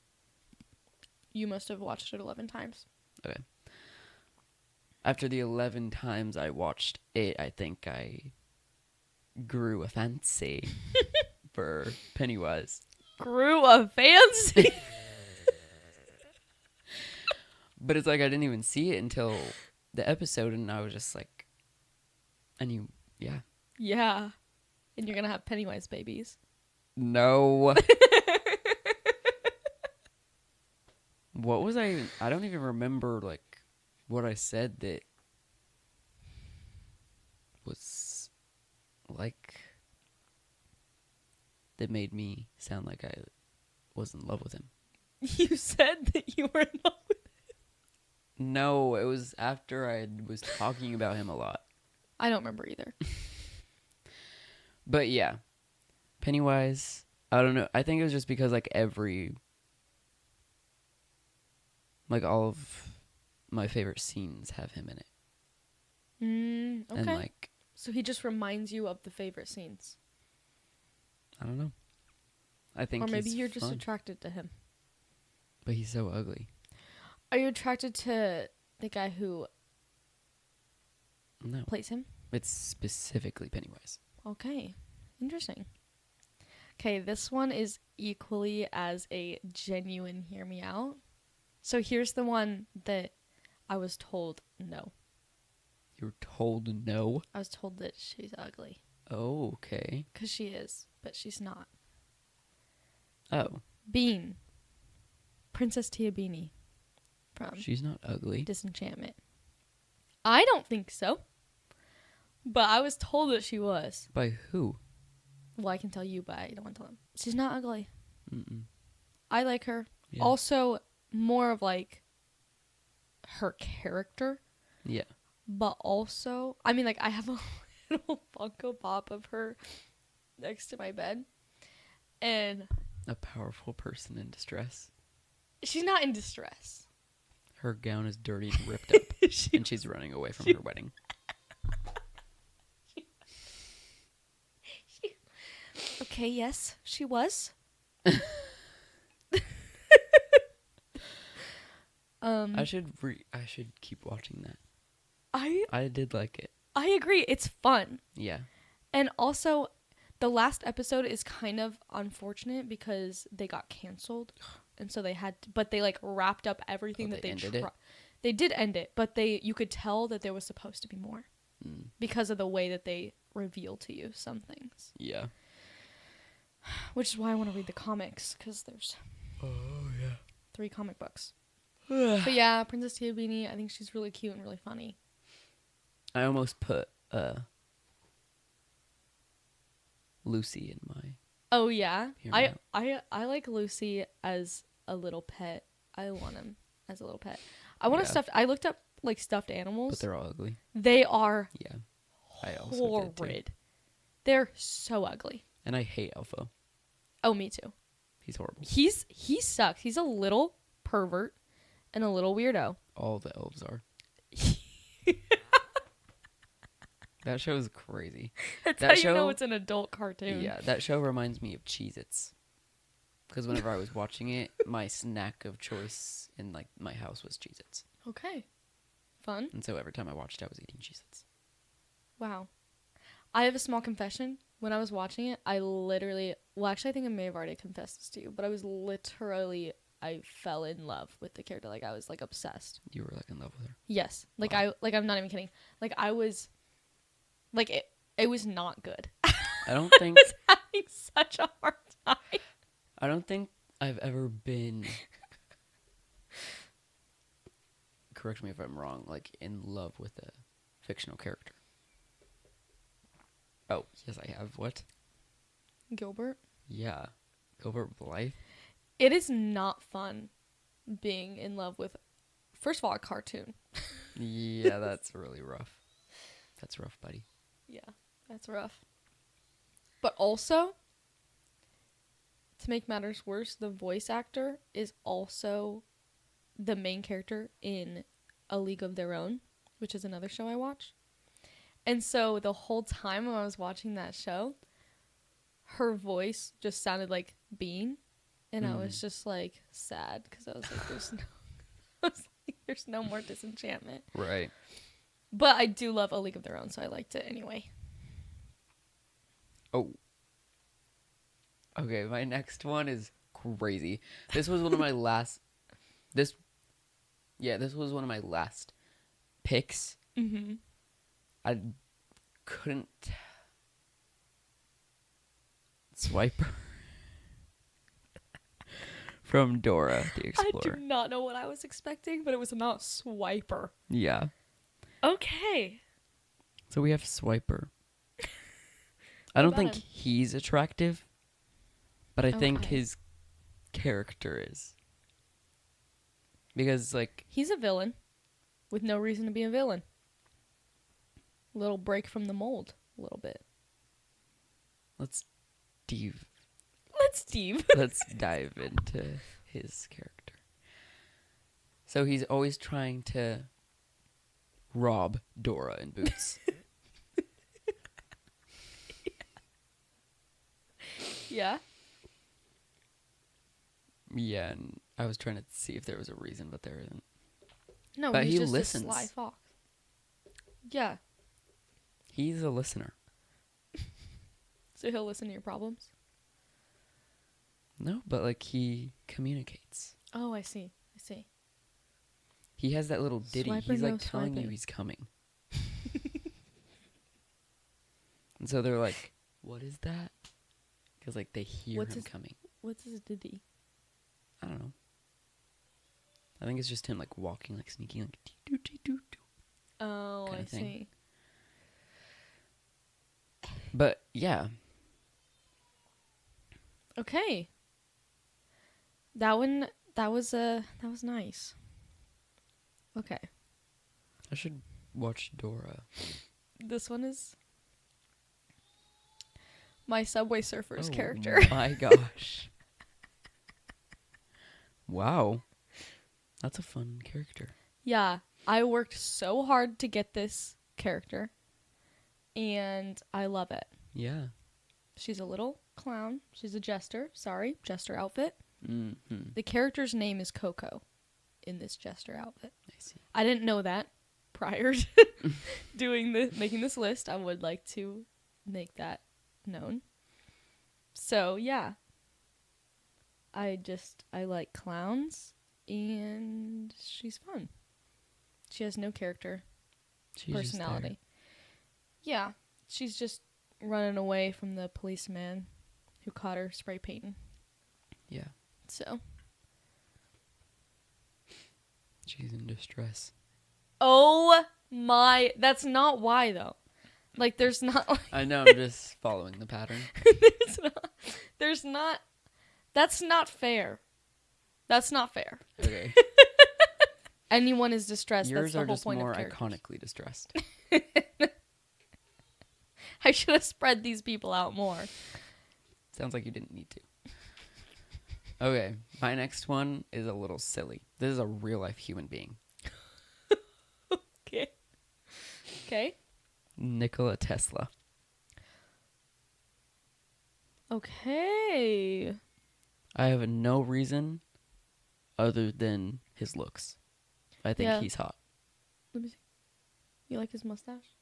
You must have watched it 11 times. Okay. After the 11 times I watched it, I think I grew a fancy for Pennywise. Grew a fancy. But it's like I didn't even see it until the episode, and I was just like, yeah. Yeah. And you're going to have Pennywise babies. No. What was I don't even remember, like, what I said that was, like, that made me sound like I was in love with him. You said that you were in love with him. No, it was after I was talking about him a lot. I don't remember either. But yeah, Pennywise, I don't know. I think it was just because, like, all of my favorite scenes have him in it. Okay. And, like, So he just reminds you of the favorite scenes. I don't know. I think Or maybe he's you're just fun, attracted to him. but he's so ugly. Are you attracted to the guy who No, plays him? it's specifically Pennywise. Okay. Interesting. Okay, this one is equally as a genuine hear me out. So here's the one that I was told no. You were told no? I was told that she's ugly. Oh, okay. Because she is, but she's not. Oh, Bean. Princess Tia Beanie. From she's not ugly. Disenchantment. I don't think so. But I was told that she was. By who? Well, I can tell you, but I don't want to tell them. She's not ugly. Mm-mm. I like her. Yeah. Also, more of like her character. Yeah. But also, I mean, like, I have a little Funko Pop of her next to my bed. And A powerful person in distress. she's not in distress. Her gown is dirty and ripped up, and she's running away from her wedding. Okay, yes, she was. I should keep watching that. I did like it. I agree. It's fun. Yeah. And also, the last episode is kind of unfortunate because they got canceled. And so they had to, but they like wrapped up everything that they ended it? They did end it, but you could tell that there was supposed to be more because of the way that they reveal to you some things. Yeah. Which is why I want to read the comics, because there's Oh, yeah. 3 comic books. But yeah, Princess Tia Beanie, I think she's really cute and really funny. I almost put Lucy in my... Oh yeah, Hear me I like Lucy as a little pet. I want him as a little pet. I want a Yeah. stuffed. I looked up like stuffed animals. But they're all ugly. They are Yeah. I also did, too. horrid. They're so ugly. And I hate Elfo. Oh, me too. He's horrible. He sucks. He's a little pervert and a little weirdo. All the elves are. That show is crazy. That's That how you know show- it's an adult cartoon. Yeah, that show reminds me of Cheez-Its. Because whenever I was watching it, my snack of choice in like my house was Cheez-Its. Okay. Fun. And so every time I watched it, I was eating Cheez-Its. Wow. I have a small confession. When I was watching it, I literally, well, actually, I think I may have already confessed this to you, but I fell in love with the character. Like, I was, like, obsessed. You were like in love with her. Yes. Like, Wow. I'm not even kidding. Like, I was, like, it was not good. I don't I think was having such a hard time. I don't think I've ever been, correct me if I'm wrong, like in love with a fictional character. Oh, yes I have. What? Gilbert? Yeah. Gilbert Blythe? It is not fun being in love with, first of all, a cartoon. Yeah, that's really rough. That's rough, buddy. Yeah, that's rough. But also, to make matters worse, the voice actor is also the main character in A League of Their Own, which is another show I watch. And so the whole time when I was watching that show, her voice just sounded like Bean. And I was just like sad because I was like, there's no more disenchantment. Right. But I do love A League of Their Own, so I liked it anyway. Oh. Okay, my next one is crazy. This was one of my last this was one of my last picks. Mm-hmm. I couldn't Swiper from Dora the I Explorer. do not know what I was expecting, but it was not Swiper. Yeah. Okay. So we have Swiper. I don't about think him? he's attractive, but I think Okay. his character is. Because like He's a villain with no reason to be a villain. Little break from the mold, a little bit. let's Let's dive into his character. So he's always trying to rob Dora in Boots. Yeah. Yeah, and I was trying to see if there was a reason, but there isn't. No, But he's he just listens. a sly fox. Yeah. He's a listener. So he'll listen to your problems? No, but like he communicates. Oh, I see. He has that little ditty. Swiper, He's like no telling you swiping. he's coming. And so they're like, "What is that?" Because like they hear What's him his- coming. What's his ditty? I don't know. I think it's just him like walking, like sneaking, like doo doo doo doo. Oh, Kinda I thing. see. But yeah, Okay. That was nice. Okay. I should watch Dora. This one is my Subway Surfers Oh character. my gosh! Wow, that's a fun character. Yeah, I worked so hard to get this character, and I love it. Yeah. She's a little clown. She's a jester. Sorry, jester outfit. Mm-hmm. The character's name is Coco in this jester outfit. I see. I didn't know that prior to making this list. I would like to make that known. So, yeah. I like clowns, and she's fun. She has no character, She's just there. personality. Yeah, she's just running away from the policeman who caught her spray painting. Yeah. So. She's in distress. Oh my. That's not why, though. Like, there's not. Like, I know, I'm just following the pattern. there's not. That's not fair. That's not fair. Okay. Anyone is distressed. Yours That's the are whole just point more of characters. iconically distressed. I should have spread these people out more. Sounds like you didn't need to. Okay, my next one is a little silly. This is a real life human being. Okay. Okay. Nikola Tesla. Okay. I have no reason other than his looks. I think Yeah. he's hot. Let me see. You like his mustache?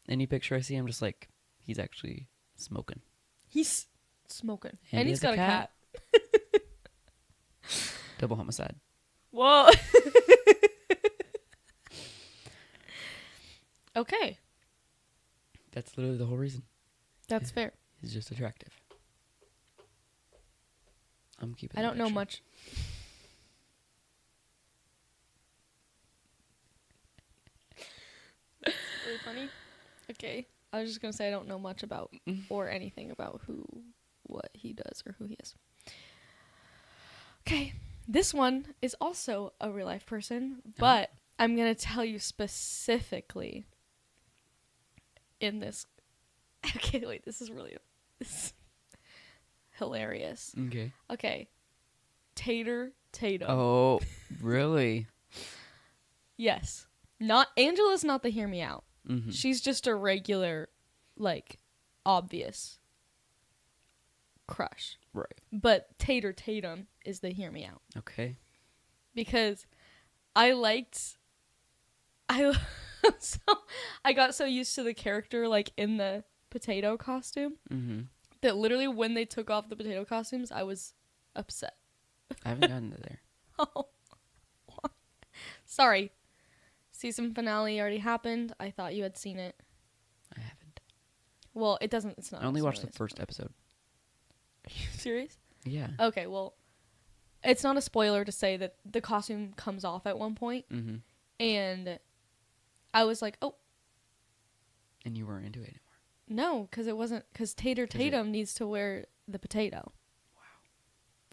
Any picture I see, I'm just like, he's actually smoking. He's smoking. And And he he's has got a a cat. Double homicide. Whoa. Okay. That's literally the whole reason. That's fair. He's just attractive. I'm keeping I the don't know picture. much. Really funny. Okay. I was just going to say I don't know much about or anything about what he does or who he is. Okay. This one is also a real life person, but I'm going to tell you specifically in this. Okay, wait, this is hilarious. Okay. Okay. Tater Tatum. Oh, really? Yes. Not Angela's not the hear me out. Mm-hmm. She's just a regular, like, obvious crush. Right. But Tater Tatum is the hear me out. Okay. Because I got so used to the character, like, in the potato costume Mm-hmm. that literally when they took off the potato costumes, I was upset. I haven't gotten to there. Oh. Sorry. Season finale already happened. I thought you had seen it. I haven't. Well, it's not. I only watched the really a first spoiler. episode. Are you serious? Yeah. Okay, well, it's not a spoiler to say that the costume comes off at one point, Mm-hmm. and I was like, oh, And you weren't into it anymore. no, because it wasn't, because Tater 'Cause Tatum needs to wear the potato. Wow.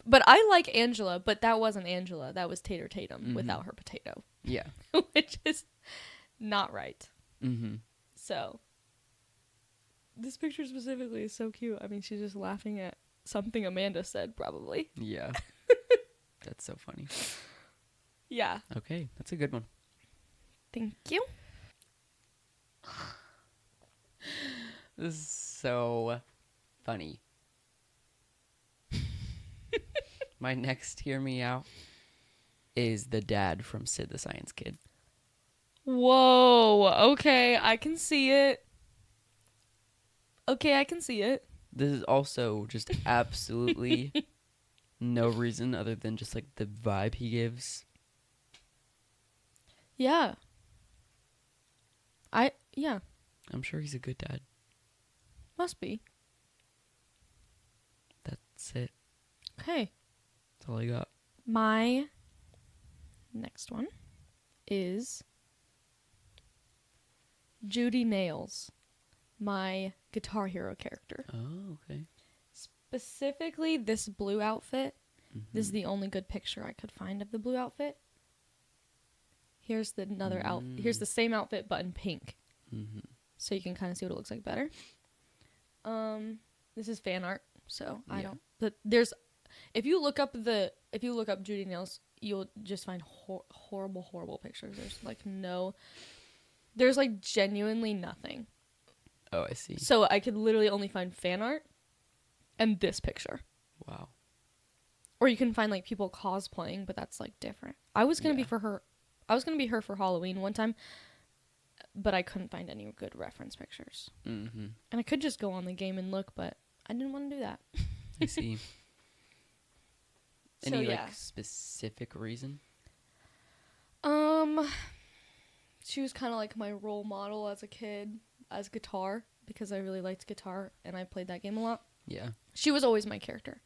But I like Angela, but that wasn't Angela. That was Tater Tatum Mhm. without her potato, Yeah. which is not right. Mm-hmm. So, this picture specifically is so cute. I mean, she's just laughing at something Amanda said, probably. Yeah. That's so funny. Yeah. Okay, that's a good one. Thank you. This is so funny. My next hear me out is the dad from Sid the Science Kid. Whoa. Okay, I can see it. Okay, I can see it. This is also just absolutely no reason other than just like the vibe he gives. Yeah. Yeah, I'm sure he's a good dad. must be. That's it. Okay. That's all I got. My next one is Judy Nails, my Guitar Hero character. Oh, okay. Specifically, this blue outfit. Mhm. This is the only good picture I could find of the blue outfit. Here's the Here's the same outfit, but in pink. Mhm. So you can kind of see what it looks like better. This is fan art, so I Yeah. don't. But there's, if you look up Judy Nails, you'll just find horrible pictures. There's like genuinely nothing. Oh, I see. So I could literally only find fan art and this picture. Wow. Or you can find like people cosplaying, but that's like different. I was gonna be Yeah. her for Halloween one time, but I couldn't find any good reference pictures. Mm-hmm. And I could just go on the game and look, but I didn't want to do that. I see. So, Any yeah. like specific reason? She was kind of like my role model as a kid, as guitar, because I really liked guitar and I played that game a lot. Yeah. She was always my character.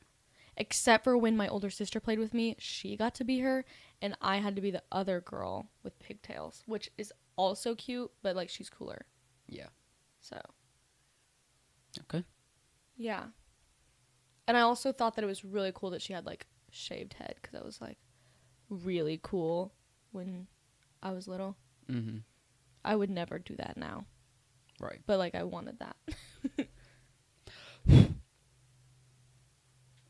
Except for when my older sister played with me, she got to be her, and I had to be the other girl with pigtails, which is also cute, but like she's cooler. Yeah. So. Okay. Yeah. And I also thought that it was really cool that she had like shaved head, because that was like really cool when I was little. Mm-hmm. I would never do that now. Right. But like I wanted that.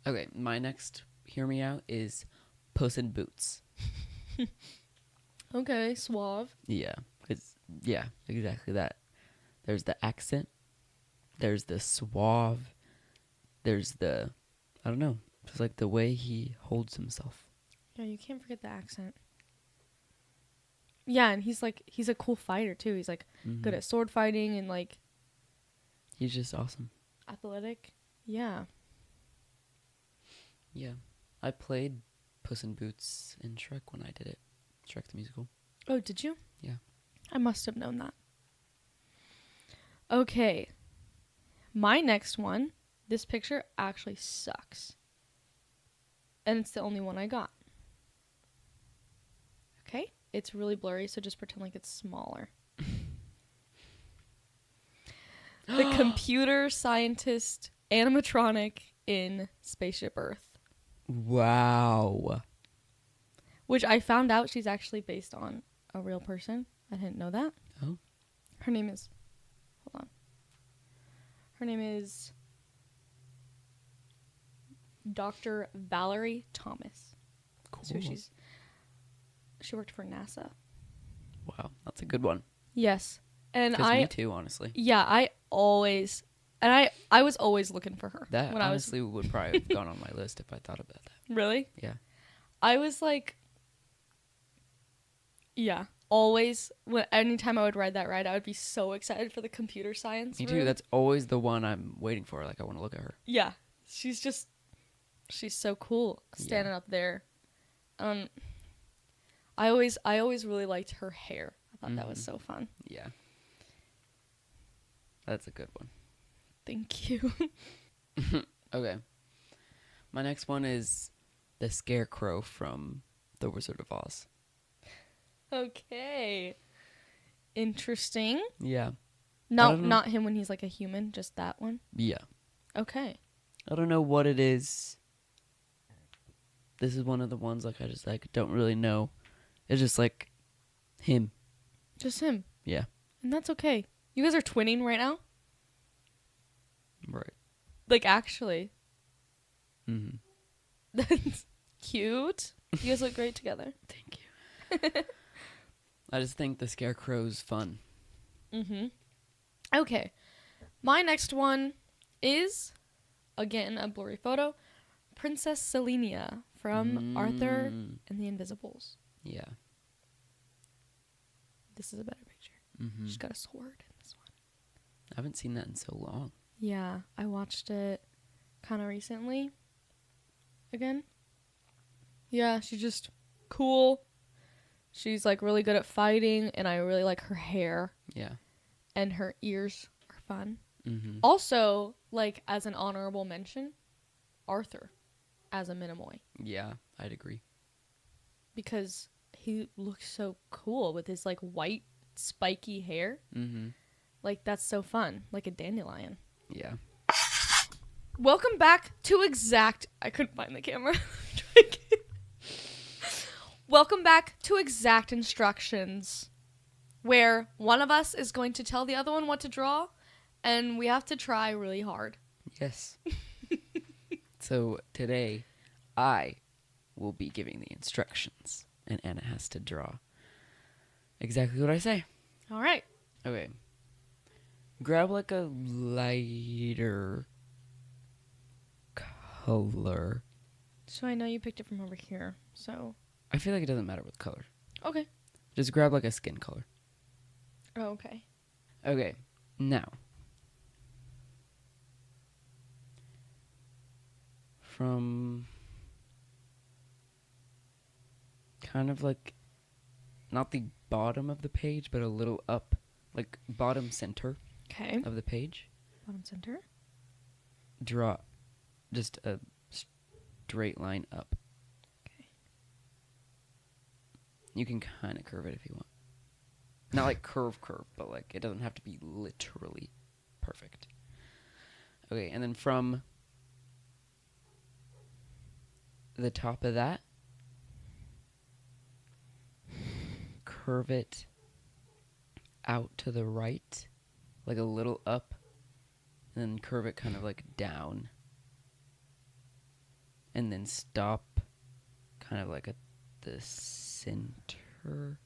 Okay, my next hear me out is Puss in Boots. Okay, suave. Yeah, exactly that. There's the accent. There's the suave. There's the, I don't know, just like the way he holds himself. Yeah, you can't forget the accent. Yeah, and he's a cool fighter too. He's like good at sword fighting and like He's just awesome. athletic. Yeah. Yeah, I played Puss in Boots in Shrek when I did it. Shrek the musical. Oh, did you? Yeah. I must have known that. Okay. My next one, this picture actually sucks. And it's the only one I got. Okay? It's really blurry, so just pretend like it's smaller. The computer scientist animatronic in Spaceship Earth. Wow. Which I found out she's actually based on a real person. I didn't know that. Oh. Her name is... Hold on. Her name is... Dr. Valerie Thomas. Cool. So she worked for NASA. Wow, that's a good one. Yes. And 'Cause me too, honestly. Yeah, I was always looking for her. That when honestly would probably have gone on my list if I thought about that. Really? Yeah. I was like, yeah, always. Anytime I would ride that ride, I would be so excited for the computer science. Me room. too. That's always the one I'm waiting for. Like, I want to look at her. Yeah, she's so cool standing up there. I always really liked her hair. I thought that was so fun. Yeah. That's a good one. Thank you. Okay. My next one is the Scarecrow from The Wizard of Oz. Okay. Interesting. Yeah. Not him when he's like a human, just that one. Yeah. Okay. I don't know what it is. This is one of the ones like I just like don't really know. It's just like him. Just him. Yeah. And that's okay. You guys are twinning right now? Right. Like actually. Mm-hmm. That's cute. You guys look great together. Thank you. I just think the Scarecrow's fun. Mm-hmm. Okay. My next one is, again, a blurry photo. Princess Selenia from Arthur and the Invisibles. Yeah. This is a better picture. Mm-hmm. She's got a sword in this one. I haven't seen that in so long. Yeah, I watched it kind of recently. Again. Yeah, she's just cool. She's like really good at fighting, and I really like her hair. Yeah. And her ears are fun. Mm-hmm. Also, like as an honorable mention, Arthur as a Minimoy. Yeah, I'd agree. Because he looks so cool with his like white spiky hair. Mm-hmm. Like that's so fun, like a dandelion. Yeah. Welcome back to Exact. I couldn't find the camera. Welcome back to Exact Instructions, where one of us is going to tell the other one what to draw, and we have to try really hard. Yes. So today, I will be giving the instructions, and Anna has to draw exactly what I say. All right. Okay. Grab like a lighter color. So I know you picked it from over here. So I feel like it doesn't matter what color. okay. Just grab like a skin color. Oh, okay. Okay. Now. From kind of like not the bottom of the page, but a little up, like bottom center Okay. of the page. Bottom center. draw just a straight line up. Okay. You can kind of curve it if you want. Not like curve, but like it doesn't have to be literally perfect. Okay, and then from the top of that, curve it out to the right, like a little up, and then curve it kind of like down. And then stop kind of like at the center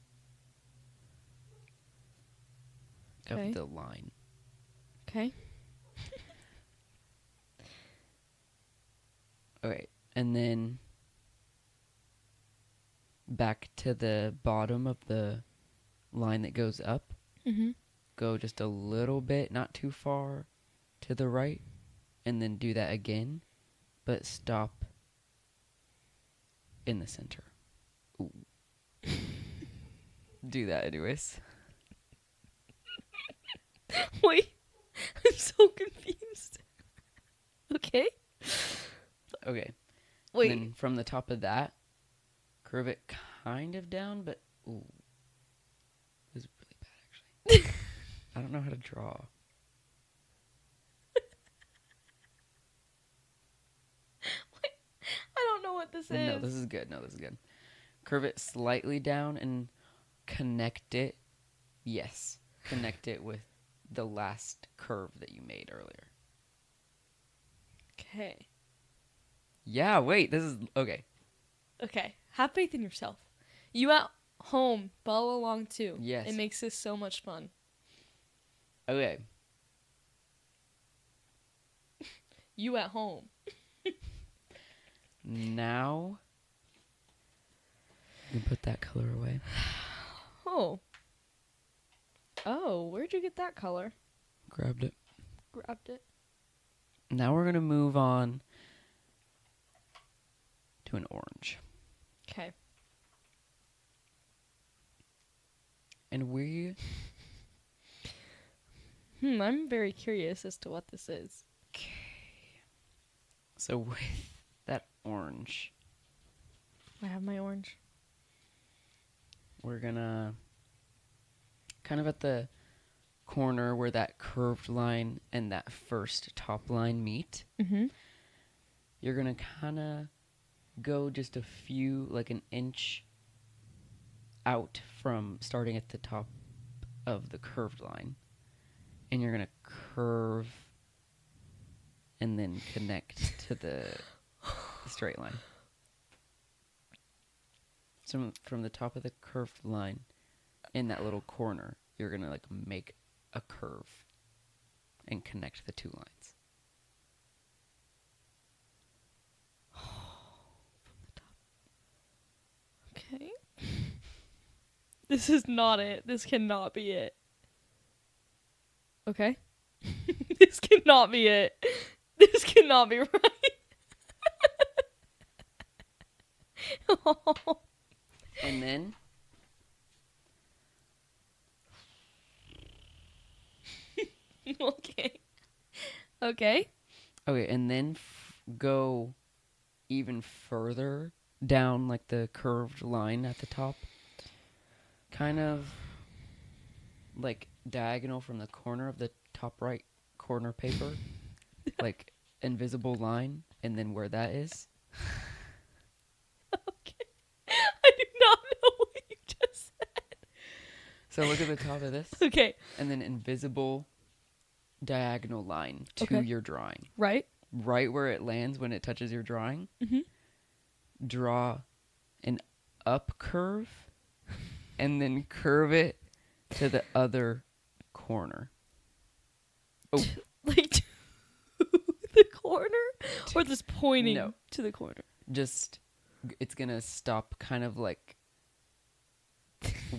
Okay. of the line. Okay. Okay, and then back to the bottom of the line that goes up. Mm-hmm. Go just a little bit, not too far to the right, and then do that again, but stop in the center. Ooh. Do that anyways. Wait, I'm so confused. Okay. Okay. Wait. And then from the top of that, curve it kind of down, but ooh, this is really bad actually. I don't know how to draw. I don't know what this is. No, this is good. No, this is good. Curve it slightly down and connect it. Yes, connect it with the last curve that you made earlier. Okay. Yeah, wait, this is okay. Okay. Have faith in yourself. You at home, follow along too. Yes. It makes this so much fun. Okay. You at home. Now you can put that color away. Oh. Oh, where'd you get that color? Grabbed it. Grabbed it. Now we're gonna move on to an orange. Okay. And we I'm very curious as to what this is. so with that orange, I have my orange. we're gonna kind of at the corner where that curved line and that first top line meet. Mm-hmm. You're gonna kind of go just a few, like an inch out from starting at the top of the curved line. And you're gonna curve and then connect to the straight line. So from the top of the curved line, in that little corner, you're gonna like make a curve and connect the two lines. Okay. This is not it. This cannot be it. Okay. This cannot be it. This cannot be right. And then Okay. Okay. okay, and then go even further down like the curved line at the top. Kind of like diagonal from the corner of the top right corner paper. Like invisible line, and then where that is. Okay. I do not know what you just said. So look at the top of this. Okay. And then invisible diagonal line to Okay. your drawing. Right? Right where it lands when it touches your drawing. Mm-hmm. Draw an up curve and then curve it to the other corner. Oh, Like to the corner? Or just pointing No. to the corner? just it's gonna stop kind of like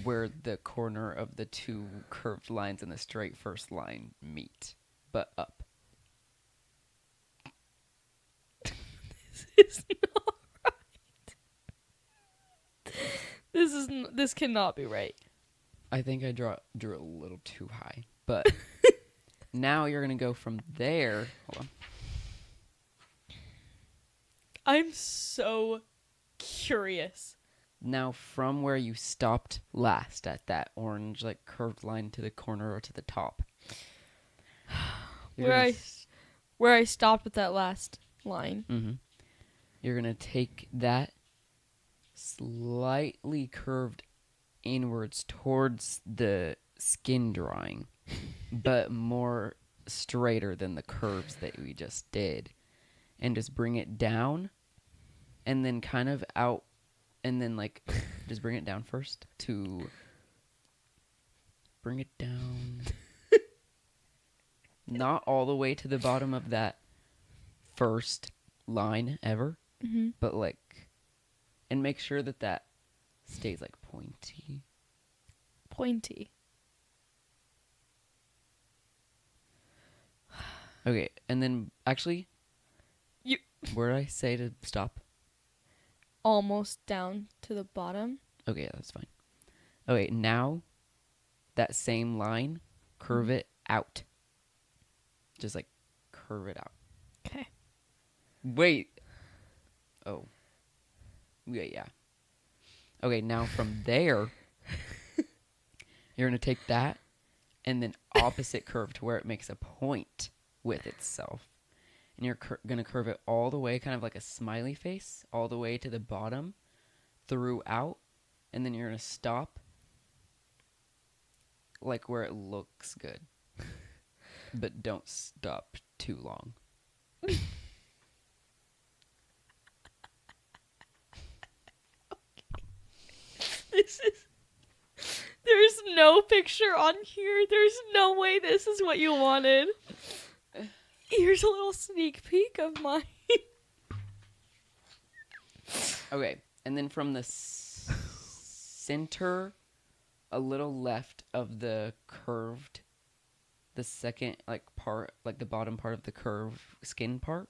where the corner of the two curved lines in the straight first line meet, but up. This is not right. This cannot be right. I think I drew a little too high, but now you're gonna go from there. Hold on. I'm so curious. Now, from where you stopped last at that orange, like, curved line to the corner or to the top. Where I stopped with that last line. Mm-hmm. You're going to take that slightly curved inwards towards the skin drawing, but more straighter than the curves that we just did. And just bring it down and then kind of out and then like just bring it down first to bring it down. Not all the way to the bottom of that first line ever, Mm-hmm. but like, and make sure that that stays like pointy. Pointy. Okay, and then actually, You- where did I say to stop? Almost down to the bottom. Okay, that's fine. Okay, now that same line, curve it out. Just like curve it out. Okay. Wait. Oh. Yeah. Okay, now from there, you're going to take that and then opposite curve to where it makes a point with itself. And you're going to curve it all the way, kind of like a smiley face, all the way to the bottom, throughout. And then you're going to stop like where it looks good. But don't stop too long. There's no picture on here. There's no way this is what you wanted. Here's a little sneak peek of mine. Okay, and then from the center, a little left of the curved, the second like part, like the bottom part of the curve skin part,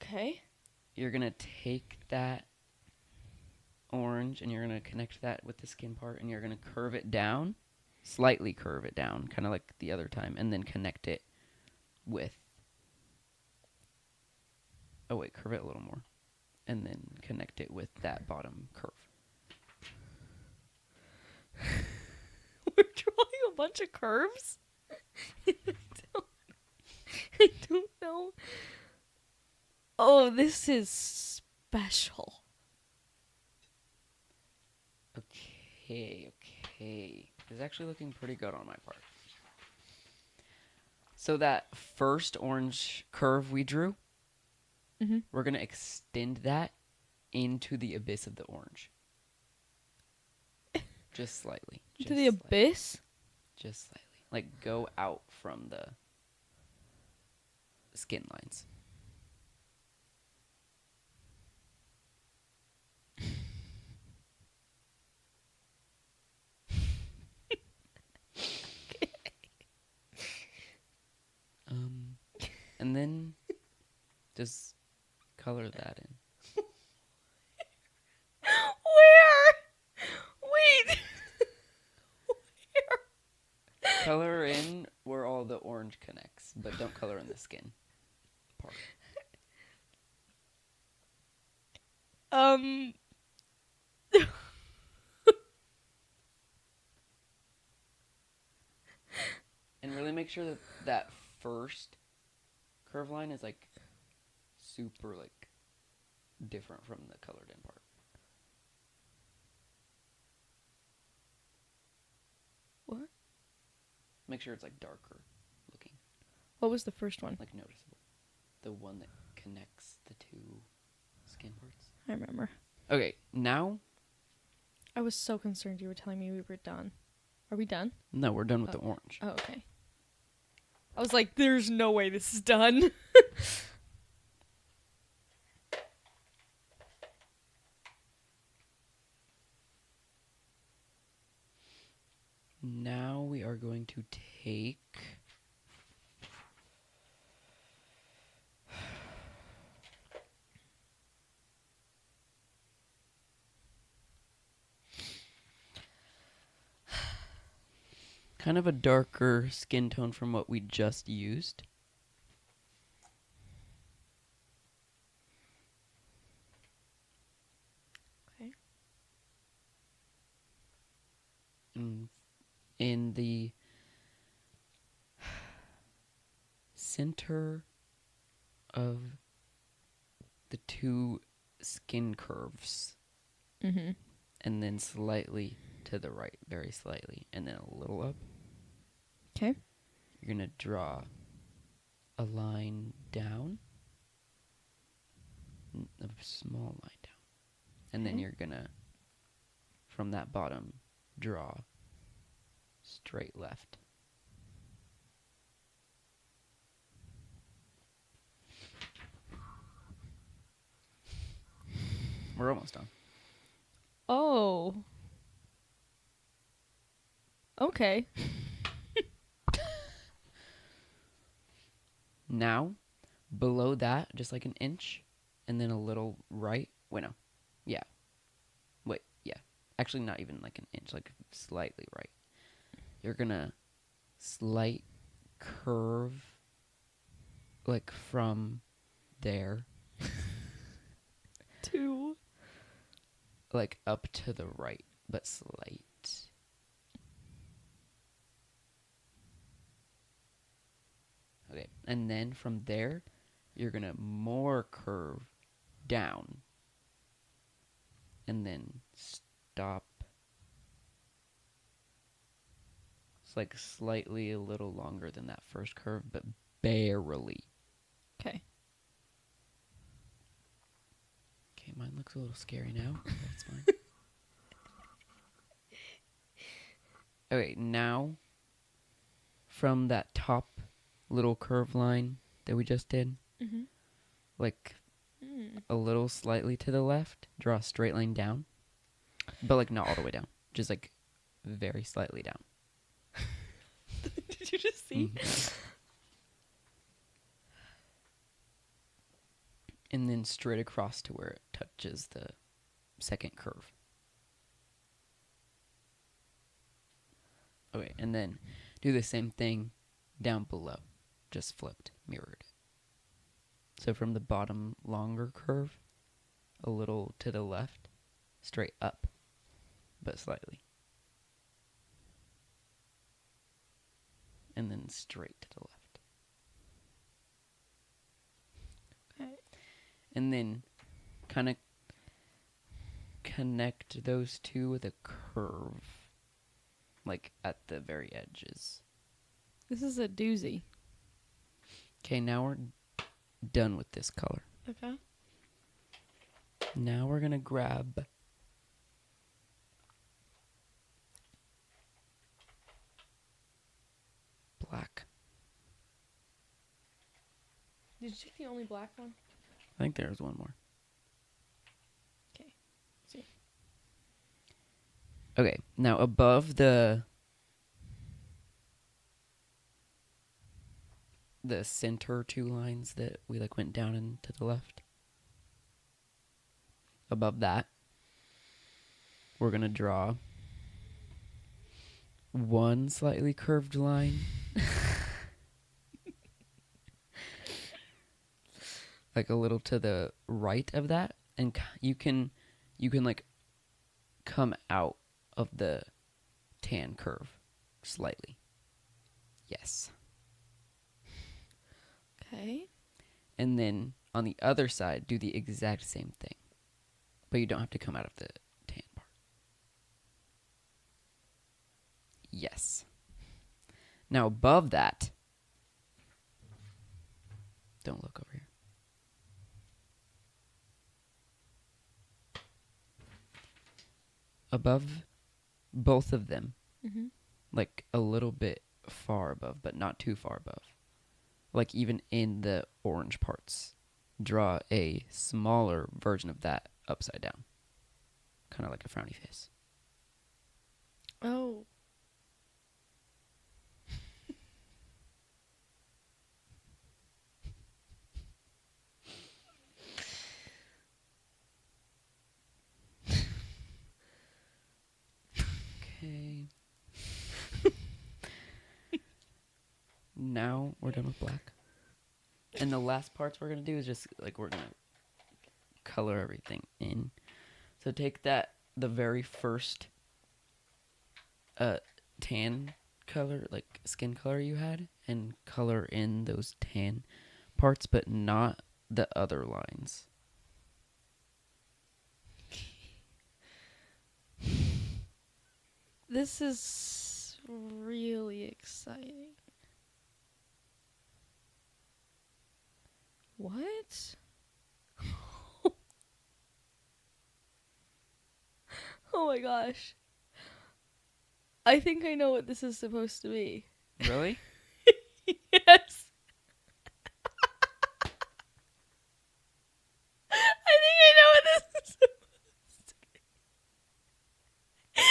Okay. you're gonna take that orange and you're gonna connect that with the skin part, and you're gonna curve it down, slightly curve it down, kind of like the other time, and then connect it with. Oh wait, curve it a little more, and then connect it with that bottom curve. We're drawing a bunch of curves. I don't know. Oh, this is special. Okay. It's actually looking pretty good on my part. So that first orange curve we drew, Mm-hmm. we're going to extend that into the abyss of the orange. Just slightly. To the abyss? Just slightly. Like, go out from the skin lines. And then just color that in. Where? Wait. Where? Color in where all the orange connects, but don't color in the skin part. And really make sure that that first curve line is like super like different from the colored in part. What? Make sure it's like darker looking, What was the first one? like noticeable. The one that connects the two skin parts. I remember. Okay, now I was so concerned you were telling me we were done. Are we done? no, we're done with the orange. Oh, okay. I was like, there's no way this is done. Now we are going to take kind of a darker skin tone from what we just used. in the center of the two skin curves, Mm-hmm. and then slightly to the right, very slightly, and then a little up. Okay. You're going to draw a line down, a small line down. And then Okay. you're going to, from that bottom, draw straight left. We're almost done. Oh. Okay. Now, below that, just like an inch, and then a little right. Wait, no. Yeah. Wait, yeah. Actually, not even like an inch, like slightly right. You're going to slight curve, like from there, Two. like up to the right, but slight. Okay, and then from there, you're going to more curve down, and then stop. It's like slightly a little longer than that first curve, but barely. Okay. Okay, mine looks a little scary now. That's fine. Okay, now from that top little curve line that we just did, Mm-hmm. like Mm. a little slightly to the left, draw a straight line down, but like not all the way down, just like very slightly down. Did you just see? Mhm. And then straight across to where it touches the second curve. Okay, and then do the same thing down below, just flipped, mirrored. So from the bottom longer curve, a little to the left, straight up, but slightly. And then straight to the left. Okay. And then kind of connect those two with a curve, like at the very edges. This is a doozy. Okay, now we're done with this color. Okay. Now we're going to grab black. Did you take the only black one? I think there's one more. Okay. See. Okay, now above the center two lines that we like went down and to the left, above that, we're going to draw one slightly curved line. Like a little to the right of that, and you can like come out of the tan curve slightly. Yes. Okay. And then on the other side, do the exact same thing. But you don't have to come out of the tan part. Yes. Now above that, don't look over here. Above both of them, Mm-hmm. like a little bit far above, but not too far above. Like even in the orange parts, draw a smaller version of that upside down. Kind of like a frowny face. Oh. Okay. Now we're done with black. And the last parts we're going to do is just like we're going to color everything in. So take that, the very first tan color, like skin color you had, and color in those tan parts, but not the other lines. This is really exciting. What? Oh my gosh. I think I know what this is supposed to be. Really? Yes. I think I know what this is supposed to be. And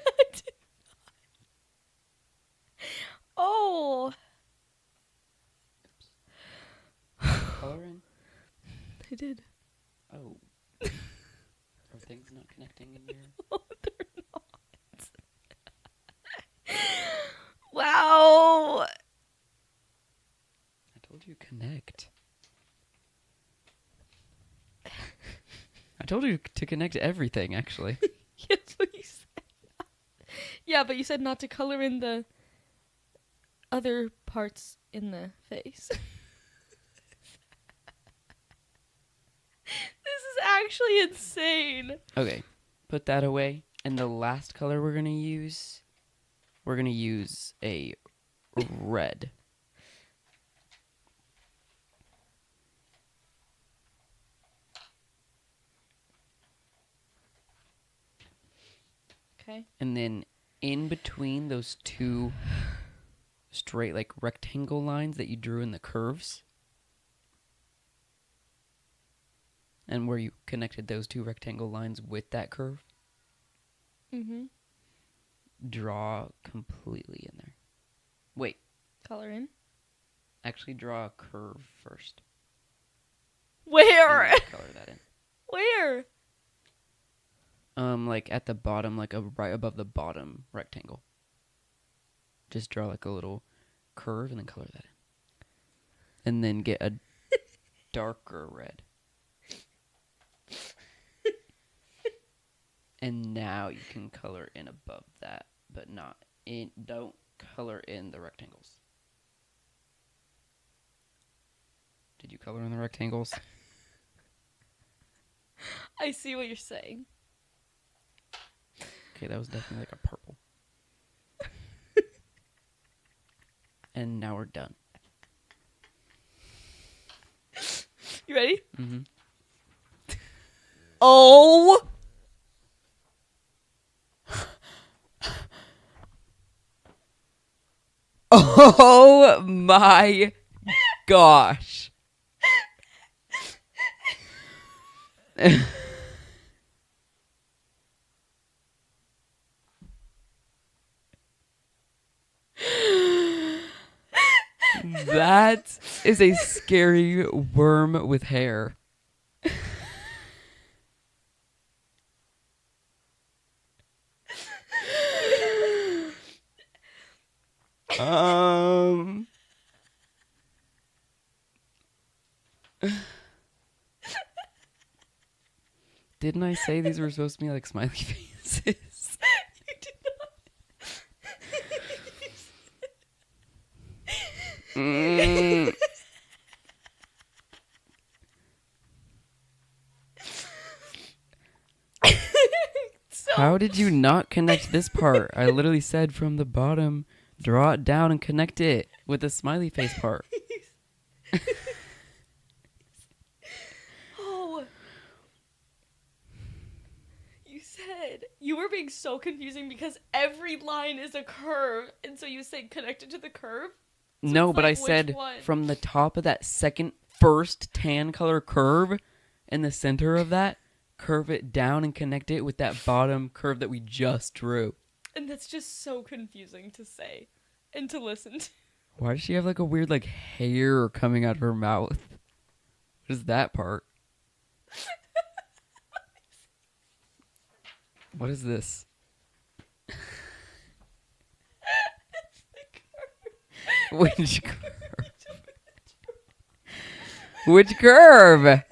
I did not. Oh. Color in? I did. Oh. Are things not connecting in here? Oh, they're not. Wow. I told you connect. I told you to connect everything, actually. Yes, what you said. Yeah, but you said not to color in the other parts in the face. This is actually insane. Okay, put that away. And the last color we're gonna use a red. Okay. And then in between those two straight, like, rectangle lines that you drew in the curves, and where you connected those two rectangle lines with that curve, Mm-hmm. draw completely in there. Wait, Color in. actually draw a curve first. Where? And then color that in. Where? Like at the bottom, like right above the bottom rectangle. Just draw like a little curve and then color that in. And then get a darker red. And now you can color in above that, but not in. Don't color in the rectangles. Did you color in the rectangles? I see what you're saying. Okay, that was definitely like a purple. And now we're done. You ready? Mm-hmm. Oh. Oh my gosh. That is a scary worm with hair. Didn't I say these were supposed to be like smiley faces? You did not. Mm. So How did you not connect this part? I literally said from the bottom, draw it down and connect it with the smiley face part. Oh. You said you were being so confusing because every line is a curve, and so you said connected to the curve. So No, it's but like, I said which one? from the top of that first tan color curve, in the center of that, curve it down and connect it with that bottom curve that we just drew. And that's just so confusing to say and to listen to. Why does she have like a weird like hair coming out of her mouth? What is that part? What is this? Which curve? Which curve?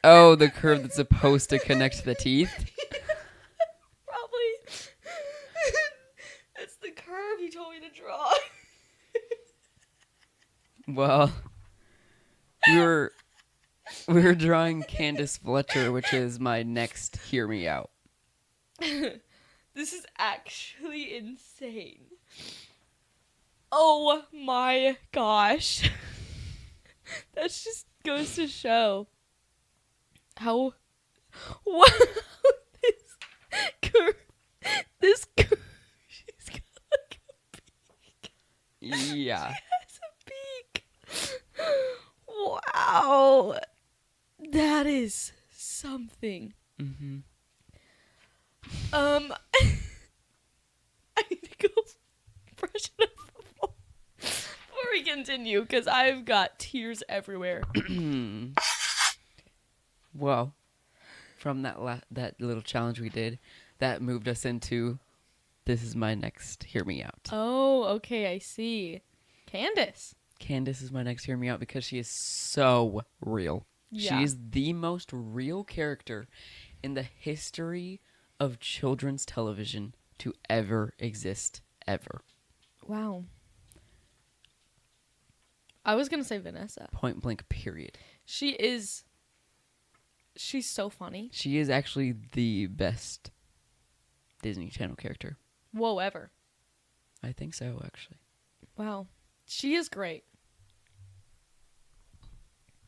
Oh, the curve that's supposed to connect to the teeth? Probably. Well, we were we were drawing Candace Fletcher, which is my next Hear Me Out. This is actually insane. Oh my gosh. That just goes to show how wow this girl she's got like Yeah. has a beak. Wow. That is something. Mm-hmm. I need to go freshen up the phone before we continue because I've got tears everywhere. Well, from that little challenge we did, that moved us into this is my next Hear Me Out. Oh, okay, I see. Candace. Candace is my next Hear Me Out because she is so real. Yeah. She is the most real character in the history of children's television to ever exist, ever. Wow. I was gonna say Vanessa. Point blank, period. She's so funny. She is actually the best Disney Channel character. Whoa, ever. I think so, actually. Wow. She is great.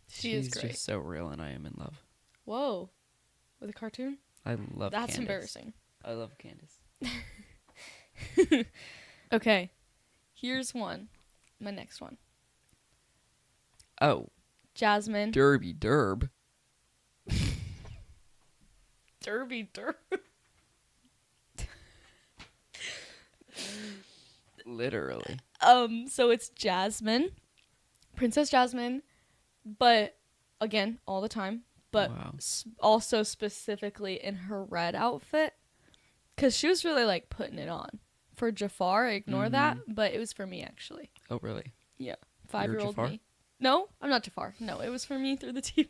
She's great. Just so real, and I am in love. Whoa. With a cartoon? I love That's Candace. embarrassing. I love Candace. Okay. Here's one. My next one. Oh, Jasmine. Derby Derb. Derby Derb. Literally. So it's Jasmine. Princess Jasmine. But, again, all the time. But Wow. also specifically in her red outfit. Because she was really, like, putting it on. For Jafar, ignore that. But it was for me, actually. Oh, really? Yeah. 5-year-old Jafar? me. No, I'm not Jafar. No, it was for me through the TV.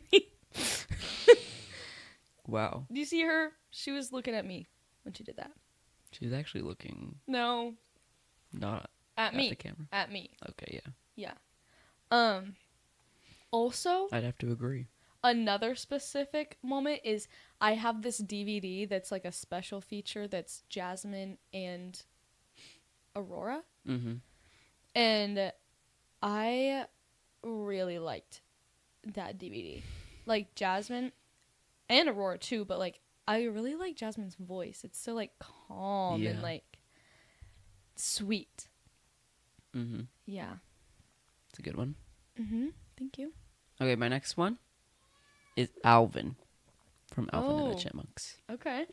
Wow. Do you see her? She was looking at me when she did that. She's actually looking No, not at at me. the camera. At me. Okay, yeah. Yeah. Also, I'd have to agree. another specific moment is I have this DVD that's like a special feature that's Jasmine and Aurora. Mm-hmm. And I really liked that DVD. Like Jasmine and Aurora too, but like I really like Jasmine's voice. It's so like calm Yeah. and like sweet. Mm-hmm. Yeah. It's a good one. Mhm. Thank you. Okay, my next one is Alvin from Alvin and Oh. the Chipmunks. Okay.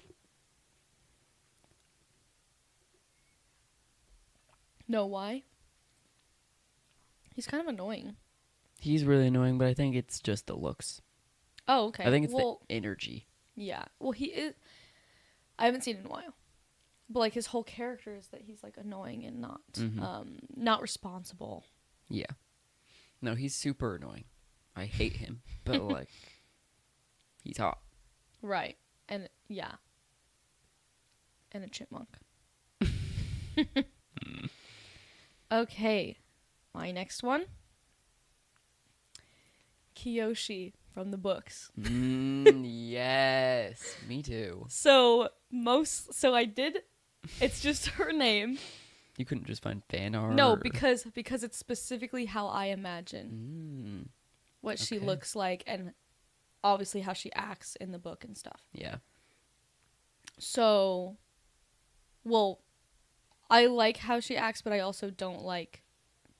No, why? He's kind of annoying. He's really annoying, but I think it's just the looks. Oh, okay. I think it's well, the energy. yeah. Well, he is. I haven't seen it in a while, but like his whole character is that he's like annoying and not responsible. Yeah. No, he's super annoying. I hate him, but like, he's hot. Right. And yeah. And a chipmunk. Okay. My next one. Kiyoshi from the books. Yes, me too. So I did. It's just her name. You couldn't just find fan art. No, because it's specifically how I imagine what she okay. looks like and obviously how she acts in the book and stuff. Yeah. So, well, I like how she acts, but I also don't like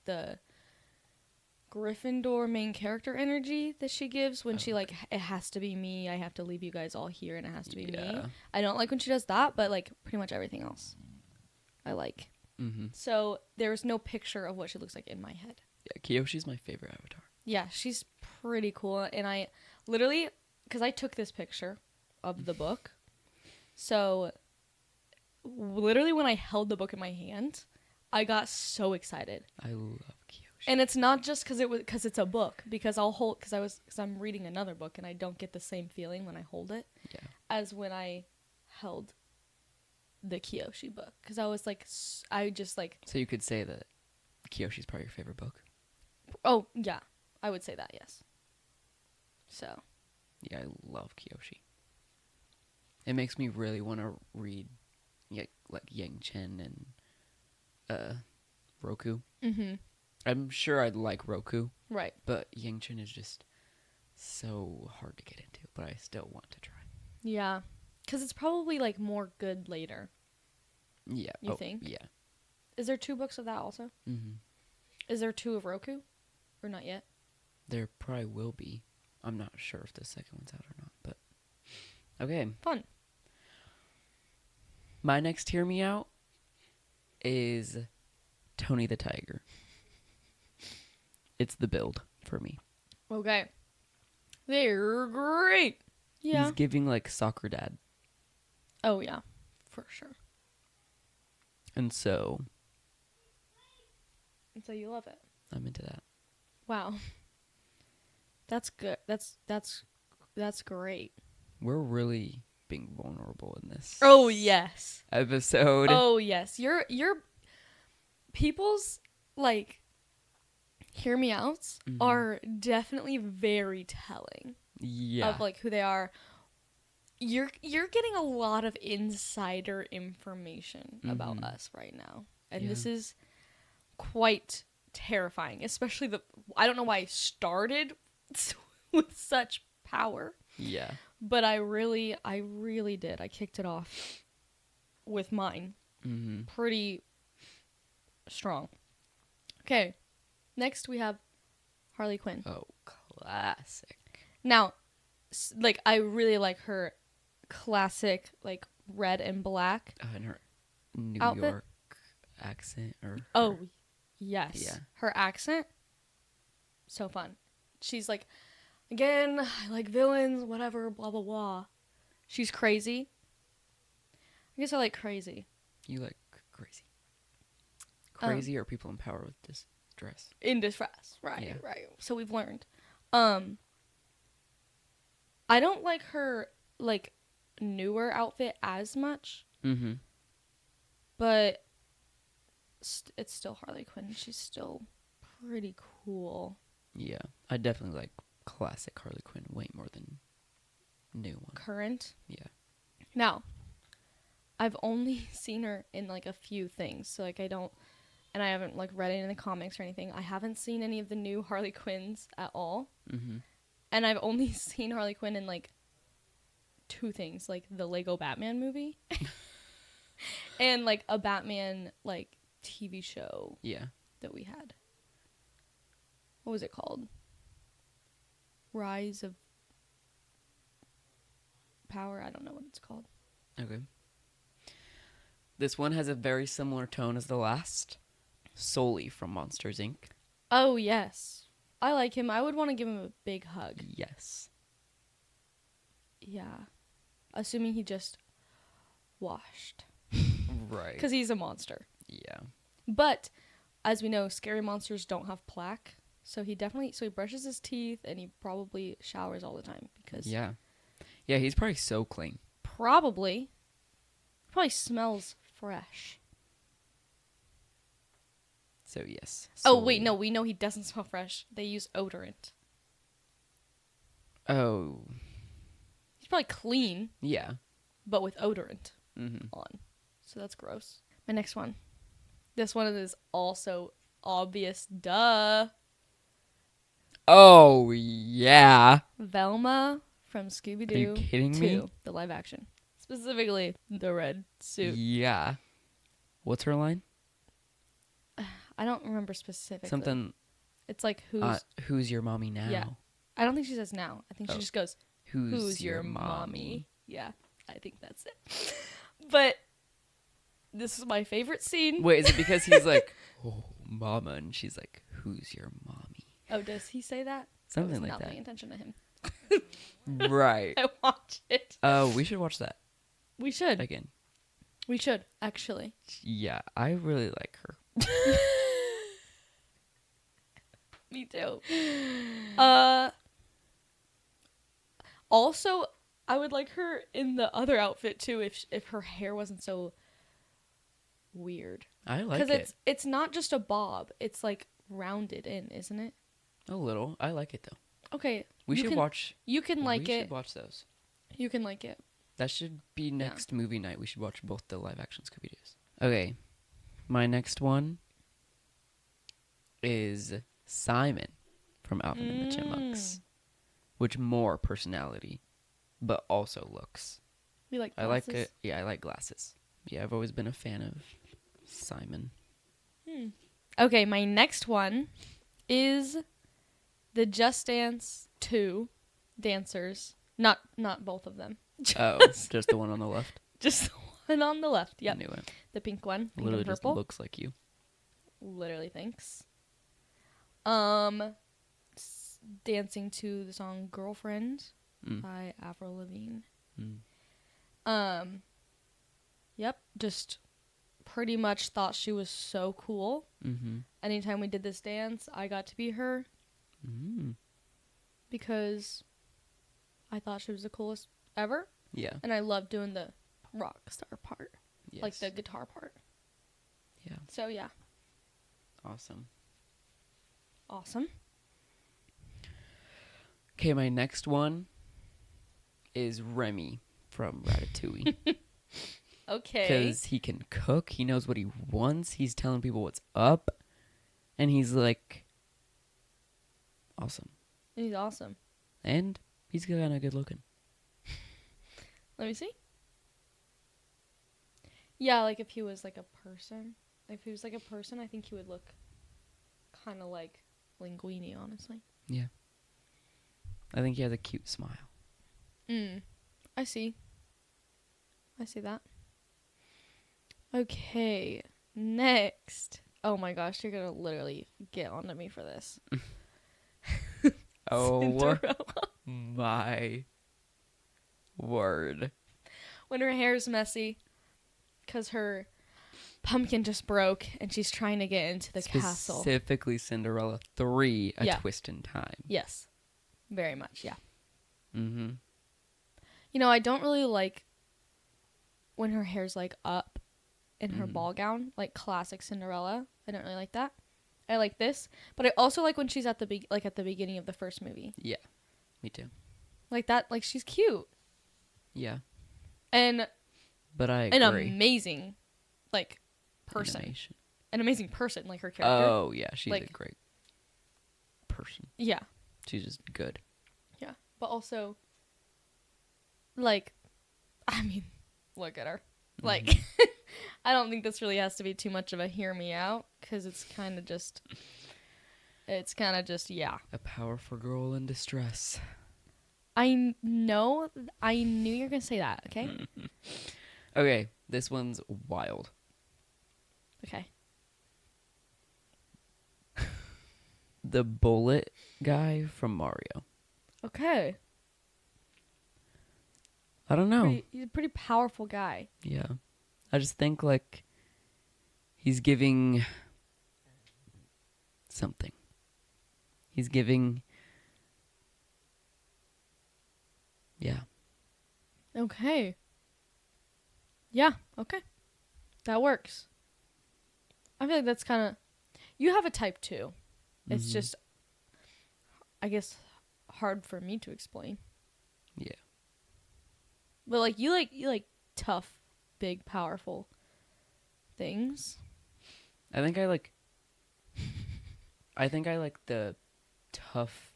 the Gryffindor main character energy that she gives when she like it has to be me. I have to leave you guys all here, and it has to be me. Yeah. I don't like when she does that, but like pretty much everything else, I like. Mm-hmm. So there's no picture of what she looks like in my head. Yeah, Kiyoshi's my favorite avatar. Yeah, she's pretty cool, and I literally because I took this picture of the book, so literally when I held the book in my hand, I got so excited. I love Kiyoshi. And it's not just because it's a book, because I'm reading another book and I don't get the same feeling when I hold it as when I held the Kiyoshi book, because I was like I just like So you could say that Kiyoshi's probably your favorite book. Oh, yeah. I would say that, yes. So. Yeah, I love Kyoshi. It makes me really want to read, like Yang Chen and Roku. Mm-hmm. I'm sure I'd like Roku, Right. but Yang Chen is just so hard to get into. But I still want to try. Yeah. Because it's probably, like, more good later. Yeah. You think? Yeah. Is there 2 books of that also? Mm-hmm. Is there 2 of Roku? Or not yet? There probably will be. I'm not sure if the second one's out or not, but okay. Fun. My next Hear Me Out is Tony the Tiger. It's the build for me. Okay. They're great. Yeah. He's giving like soccer dad. Oh, yeah. For sure. And so And so you love it. I'm into that. Wow. That's good. That's great. We're really being vulnerable in this Oh, yes. episode. Oh, yes. Your people's, like, hear me outs are definitely very telling Yeah. of, like, who they are. You're getting a lot of insider information about us right now. And this is quite terrifying, especially I don't know why I started with such power, Yeah. but I really did. I kicked it off with mine. Mm-hmm. Pretty strong. Okay. Next we have Harley Quinn. Oh, classic. Now, like, I really like her classic, like, red and black. And her New Outfit? York accent or Oh, yes. Yeah. Her accent, so fun. She's like, again, I like villains, whatever, blah, blah, blah. She's crazy. I guess I like crazy. You like crazy. Crazy or people in power with distress. In distress. Right, Yeah. right. So we've learned. I don't like her, like, newer outfit as much, Mm-hmm. but it's still Harley Quinn. She's still pretty cool. Yeah. I definitely like classic Harley Quinn way more than new one. Current. Yeah. Now, I've only seen her in, like, a few things. So, like, and I haven't, like, read it in the comics or anything. I haven't seen any of the new Harley Quinns at all. Mm-hmm. And I've only seen Harley Quinn in, like, 2 things. Like, the Lego Batman movie. And, like, a Batman, like, TV show Yeah. that we had. What was it called? Rise of Power? I don't know what it's called. Okay. This one has a very similar tone as the last. Solely from Monsters, Inc. Oh, yes. I like him. I would want to give him a big hug. Yes. Yeah. Assuming he just washed. Right. Because he's a monster. Yeah. But, as we know, scary monsters don't have plaque. So he brushes his teeth and he probably showers all the time. Because Yeah. Yeah, he's probably so clean. probably smells fresh. So, yes. Oh, wait, Solely. no, we know he doesn't smell fresh. They use odorant. Oh. He's probably clean, Yeah. but with odorant Mm-hmm. on. So that's gross. My next one. This one is also obvious. Duh. Oh, yeah. Velma from Scooby-Doo Are you kidding 2, me? the live action. Specifically, the red suit. Yeah. What's her line? I don't remember specifically. Something. It's like, Who's your mommy now? Yeah. I don't think she says now. I think she Oh. just goes, Who's your mommy? Yeah, I think that's it. But this is my favorite scene. Wait, is it because he's like, oh, mama, and she's like, who's your mommy? Oh, does he say that? Something I was like not that. paying attention to him. Right. I watch it. We should watch that We should. again. We should, actually. Yeah, I really like her. Me too. Also, I would like her in the other outfit too if her hair wasn't so weird. I like it. It's not just a bob. It's like rounded in, isn't it? A little. I like it though. Okay. We you should can, watch. You can like we it. should watch those. You can like it. That should be next movie night. We should watch both the live action Scooby Doo's. Okay. My next one is Simon from Alvin and the Chipmunks. Which more personality, but also looks. We like I glasses. like it. Yeah, I like glasses. Yeah, I've always been a fan of Simon. Okay, my next one is the Just Dance 2 dancers. Not both of them. Oh, just the one on the left. Just the one on the left. I Yep. knew it. The pink one. Pink Literally and just purple. looks like you. Literally, thanks. Dancing to the song Girlfriend by Avril Lavigne. Yep, just pretty much thought she was so cool. Mm-hmm. Anytime we did this dance, I got to be her because I thought she was the coolest ever. Yeah. And I loved doing the rock star part, Yes. like the guitar part. Yeah. So, yeah. Awesome. Awesome. Okay, my next one is Remy from Ratatouille. Okay. Because he can cook. He knows what he wants. He's telling people what's up. And he's like, awesome. He's awesome. And he's kind of good looking. Let me see. Yeah, like if he was like a person. If he was like a person, I think he would look kind of like Linguini, honestly. Yeah. I think he has a cute smile. I see. I see that. Okay, next. Oh my gosh, you're gonna literally get onto me for this. Oh Cinderella. my word. When her hair's messy, because her pumpkin just broke and she's trying to get into the castle. Specifically Cinderella 3, A Yeah. Twist in Time. Yes, very much, yeah. Mm-hmm. You know, I don't really like when her hair's like up in her ball gown, like classic Cinderella. I don't really like that. I like this, but I also like when she's at the at the beginning of the first movie. Yeah, me too. Like that, like she's cute Yeah, and but I an agree. amazing, like, person. Animation. An amazing person, like her character. Oh, yeah, she's a Like- great person. Yeah, She's just good. yeah, but also, like, I mean, look at her. Like, I don't think this really has to be too much of a hear me out, because it's kind of just, yeah. A powerful girl in distress. I knew you were going to say that, okay? Okay, this one's wild. Okay. The bullet guy from Mario. Okay. I don't know. He's a pretty powerful guy. Yeah. I just think, like, he's giving something. He's giving... Yeah. Okay. Yeah, okay. That works. I feel like that's kind of... You have a type too. It's just, I guess, hard for me to explain. Yeah. But like you like tough, big, powerful things. I think I like the tough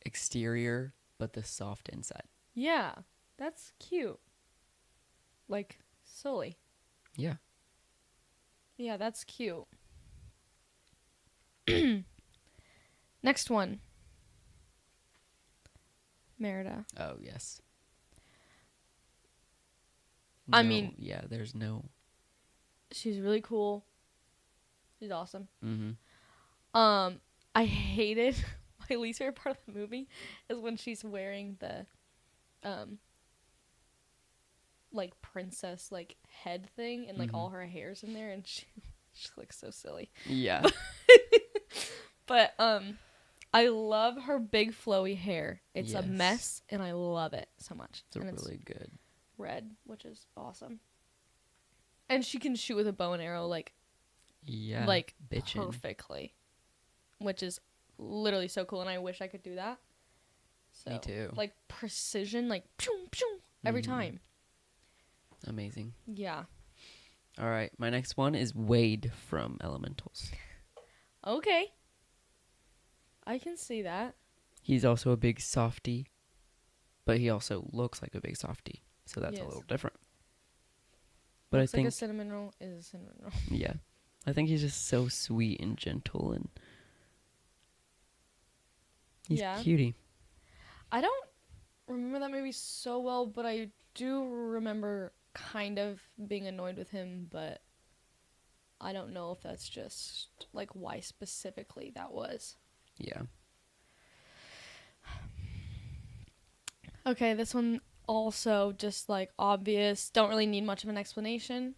exterior, but the soft inside. Yeah, that's cute. Like Sully. Yeah. Yeah, that's cute. Next one. Merida. Oh, yes. I No, mean- yeah, there's no... She's really cool. She's awesome. Mm-hmm. I hated my least favorite part of the movie is when she's wearing the like princess like head thing and like all her hair's in there and she looks so silly. Yeah. But I love her big flowy hair. It's a Yes. mess and I love it so much. It's a And really good... red, which is awesome. And she can shoot with a bow and arrow like Yeah. like bitchin'. perfectly. which is literally so cool, and I wish I could do that. So, Me too. Like precision, like pew, pew, every Mhm. time. Amazing. Yeah. All right, my next one is Wade from Elementals. Okay. I can see that. He's also a big softie, but he also looks like a big softie, so that's a Yes. little different. But Looks I think, like a cinnamon roll is a cinnamon roll. yeah, I think he's just so sweet and gentle, and he's Yeah. cutie. I don't remember that movie so well, but I do remember kind of being annoyed with him, but I don't know if that's just like why specifically that was. Yeah. Okay, this one also just like obvious, don't really need much of an explanation.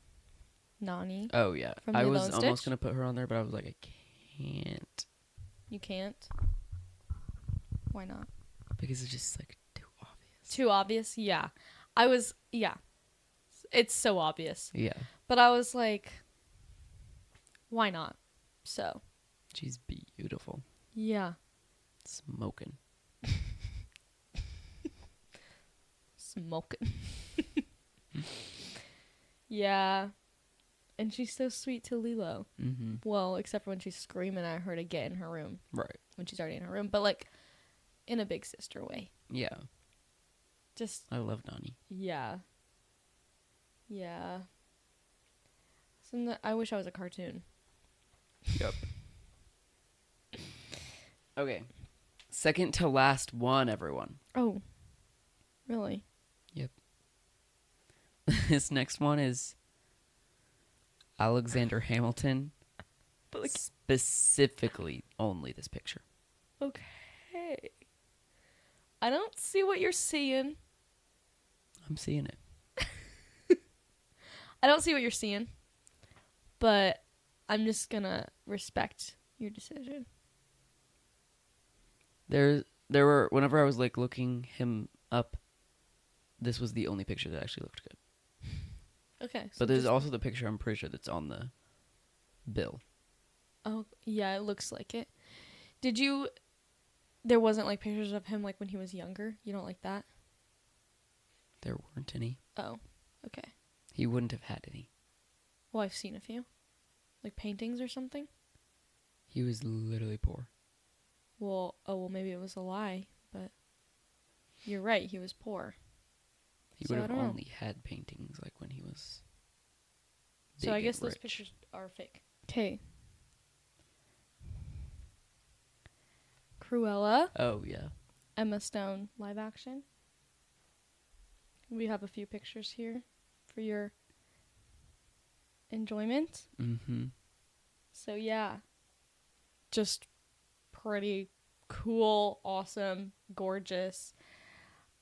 Nani. Oh yeah. From I Lilo was and almost Stitch? gonna put her on there, but I was like, I can't You can't. Why not? because it's just like too obvious. Too obvious? Yeah. Yeah. It's so obvious. Yeah. But I was like, why not? So, She's beautiful. yeah. Smoking. Smoking. Yeah. And she's so sweet to Lilo. Mm-hmm. Well, except for when she's screaming at her to get in her room. Right. When she's already in her room. But, like, in a big sister way. Yeah. Just, I love Nani. yeah. Yeah. I wish I was a cartoon. Yep. Okay. Second to last one, everyone. Oh. Really? This next one is Alexander Hamilton. But, like, Specifically only this picture. okay. I don't see what you're seeing. I'm seeing it. I don't see what you're seeing. But I'm just gonna respect your decision. There were, whenever I was like looking him up, this was the only picture that actually looked good. Okay. But there's also the picture I'm pretty sure that's on the bill. Oh, yeah, it looks like it. There wasn't like pictures of him like when he was younger? You don't like that? There weren't any. Oh, okay. He wouldn't have had any. Well, I've seen a few. Like paintings or something? He was literally poor. Well, maybe it was a lie, but you're right, he was poor. He So would I have don't know. only had paintings like when he was So big I guess and those rich. pictures are fake. Okay. Cruella, Oh yeah. Emma Stone live action. We have a few pictures here for your enjoyment. Mm-hmm. So yeah, just pretty cool, awesome, gorgeous.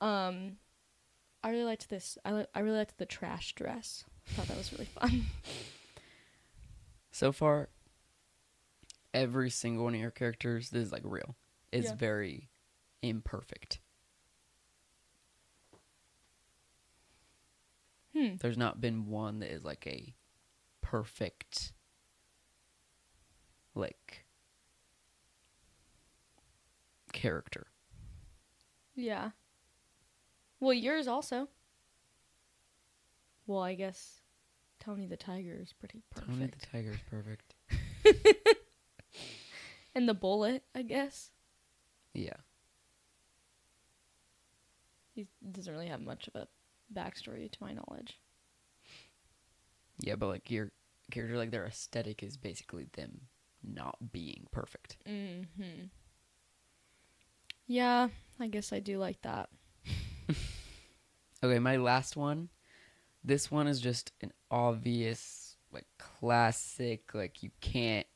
I really liked this. I really liked the trash dress. I thought that was really fun. So far, every single one of your characters, this is like real, is Yeah. very imperfect. There's not been one that is like a perfect, like, character. Yeah. Well, yours also. Well, I guess Tony the Tiger is pretty perfect. Tony the Tiger is perfect. And the Bullet, I guess. Yeah. He doesn't really have much of a backstory to my knowledge. Yeah, but like your character, like their aesthetic is basically them not being perfect. Mm-hmm. Yeah, I guess I do like that. Okay, my last one. This one is just an obvious, like, classic, like, you can't,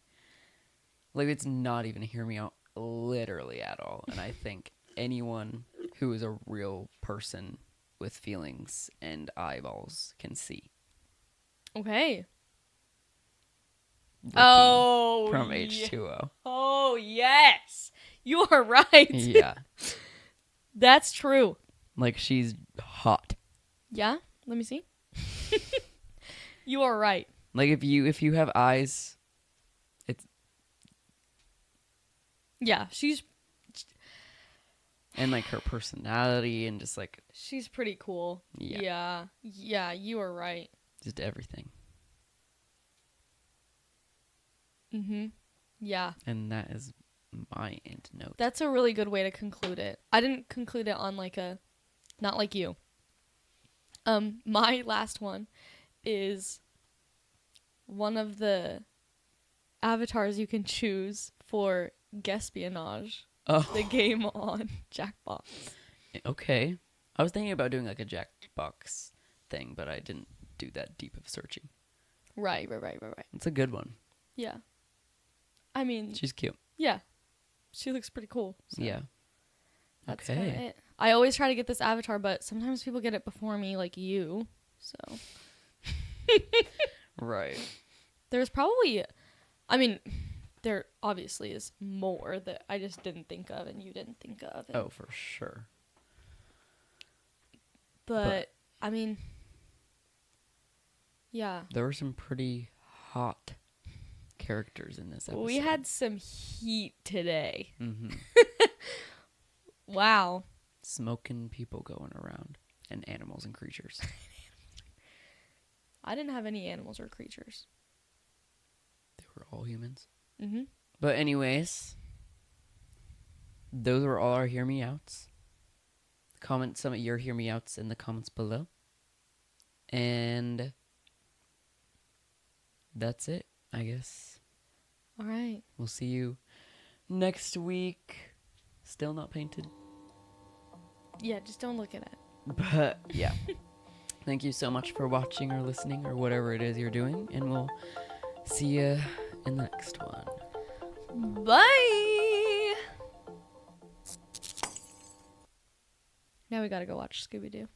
like, it's not even a hear me out literally at all. And I think anyone who is a real person with feelings and eyeballs can see. Okay. Ricky Oh, from H2O. Oh, yes. You are right. Yeah. That's true. Like, she's hot. Yeah? Let me see. You are right. Like, if you have eyes, Yeah, And like her personality and just like she's pretty cool. Yeah. Yeah, you are right. just everything. Yeah. And that is my end note. That's a really good way to conclude it. I didn't conclude it on like a, not like you. My last one is one of the avatars you can choose for Guespionage, the game on Jackbox. Okay. I was thinking about doing like a Jackbox thing, but I didn't do that deep of searching. Right. It's a good one. Yeah. I mean, She's cute. yeah. She looks pretty cool. So Yeah. that's Okay. kinda it. I always try to get this avatar, but sometimes people get it before me, like you. So Right. there's probably, I mean, there obviously is more that I just didn't think of and you didn't think of. Oh, for sure. But I mean, yeah. There were some pretty hot characters in this episode. We had some heat today. Mm-hmm. Wow. Smoking people going around and animals and creatures. I didn't have any animals or creatures. They were all humans. Mm-hmm. But anyways, those were all our hear me outs. Comment some of your hear me outs in the comments below. And that's it, I guess. All right. We'll see you next week. Still not painted. Yeah, just don't look at it. But yeah. Thank you so much for watching or listening or whatever it is you're doing. And we'll see you in the next one. Bye. Now we gotta go watch Scooby-Doo.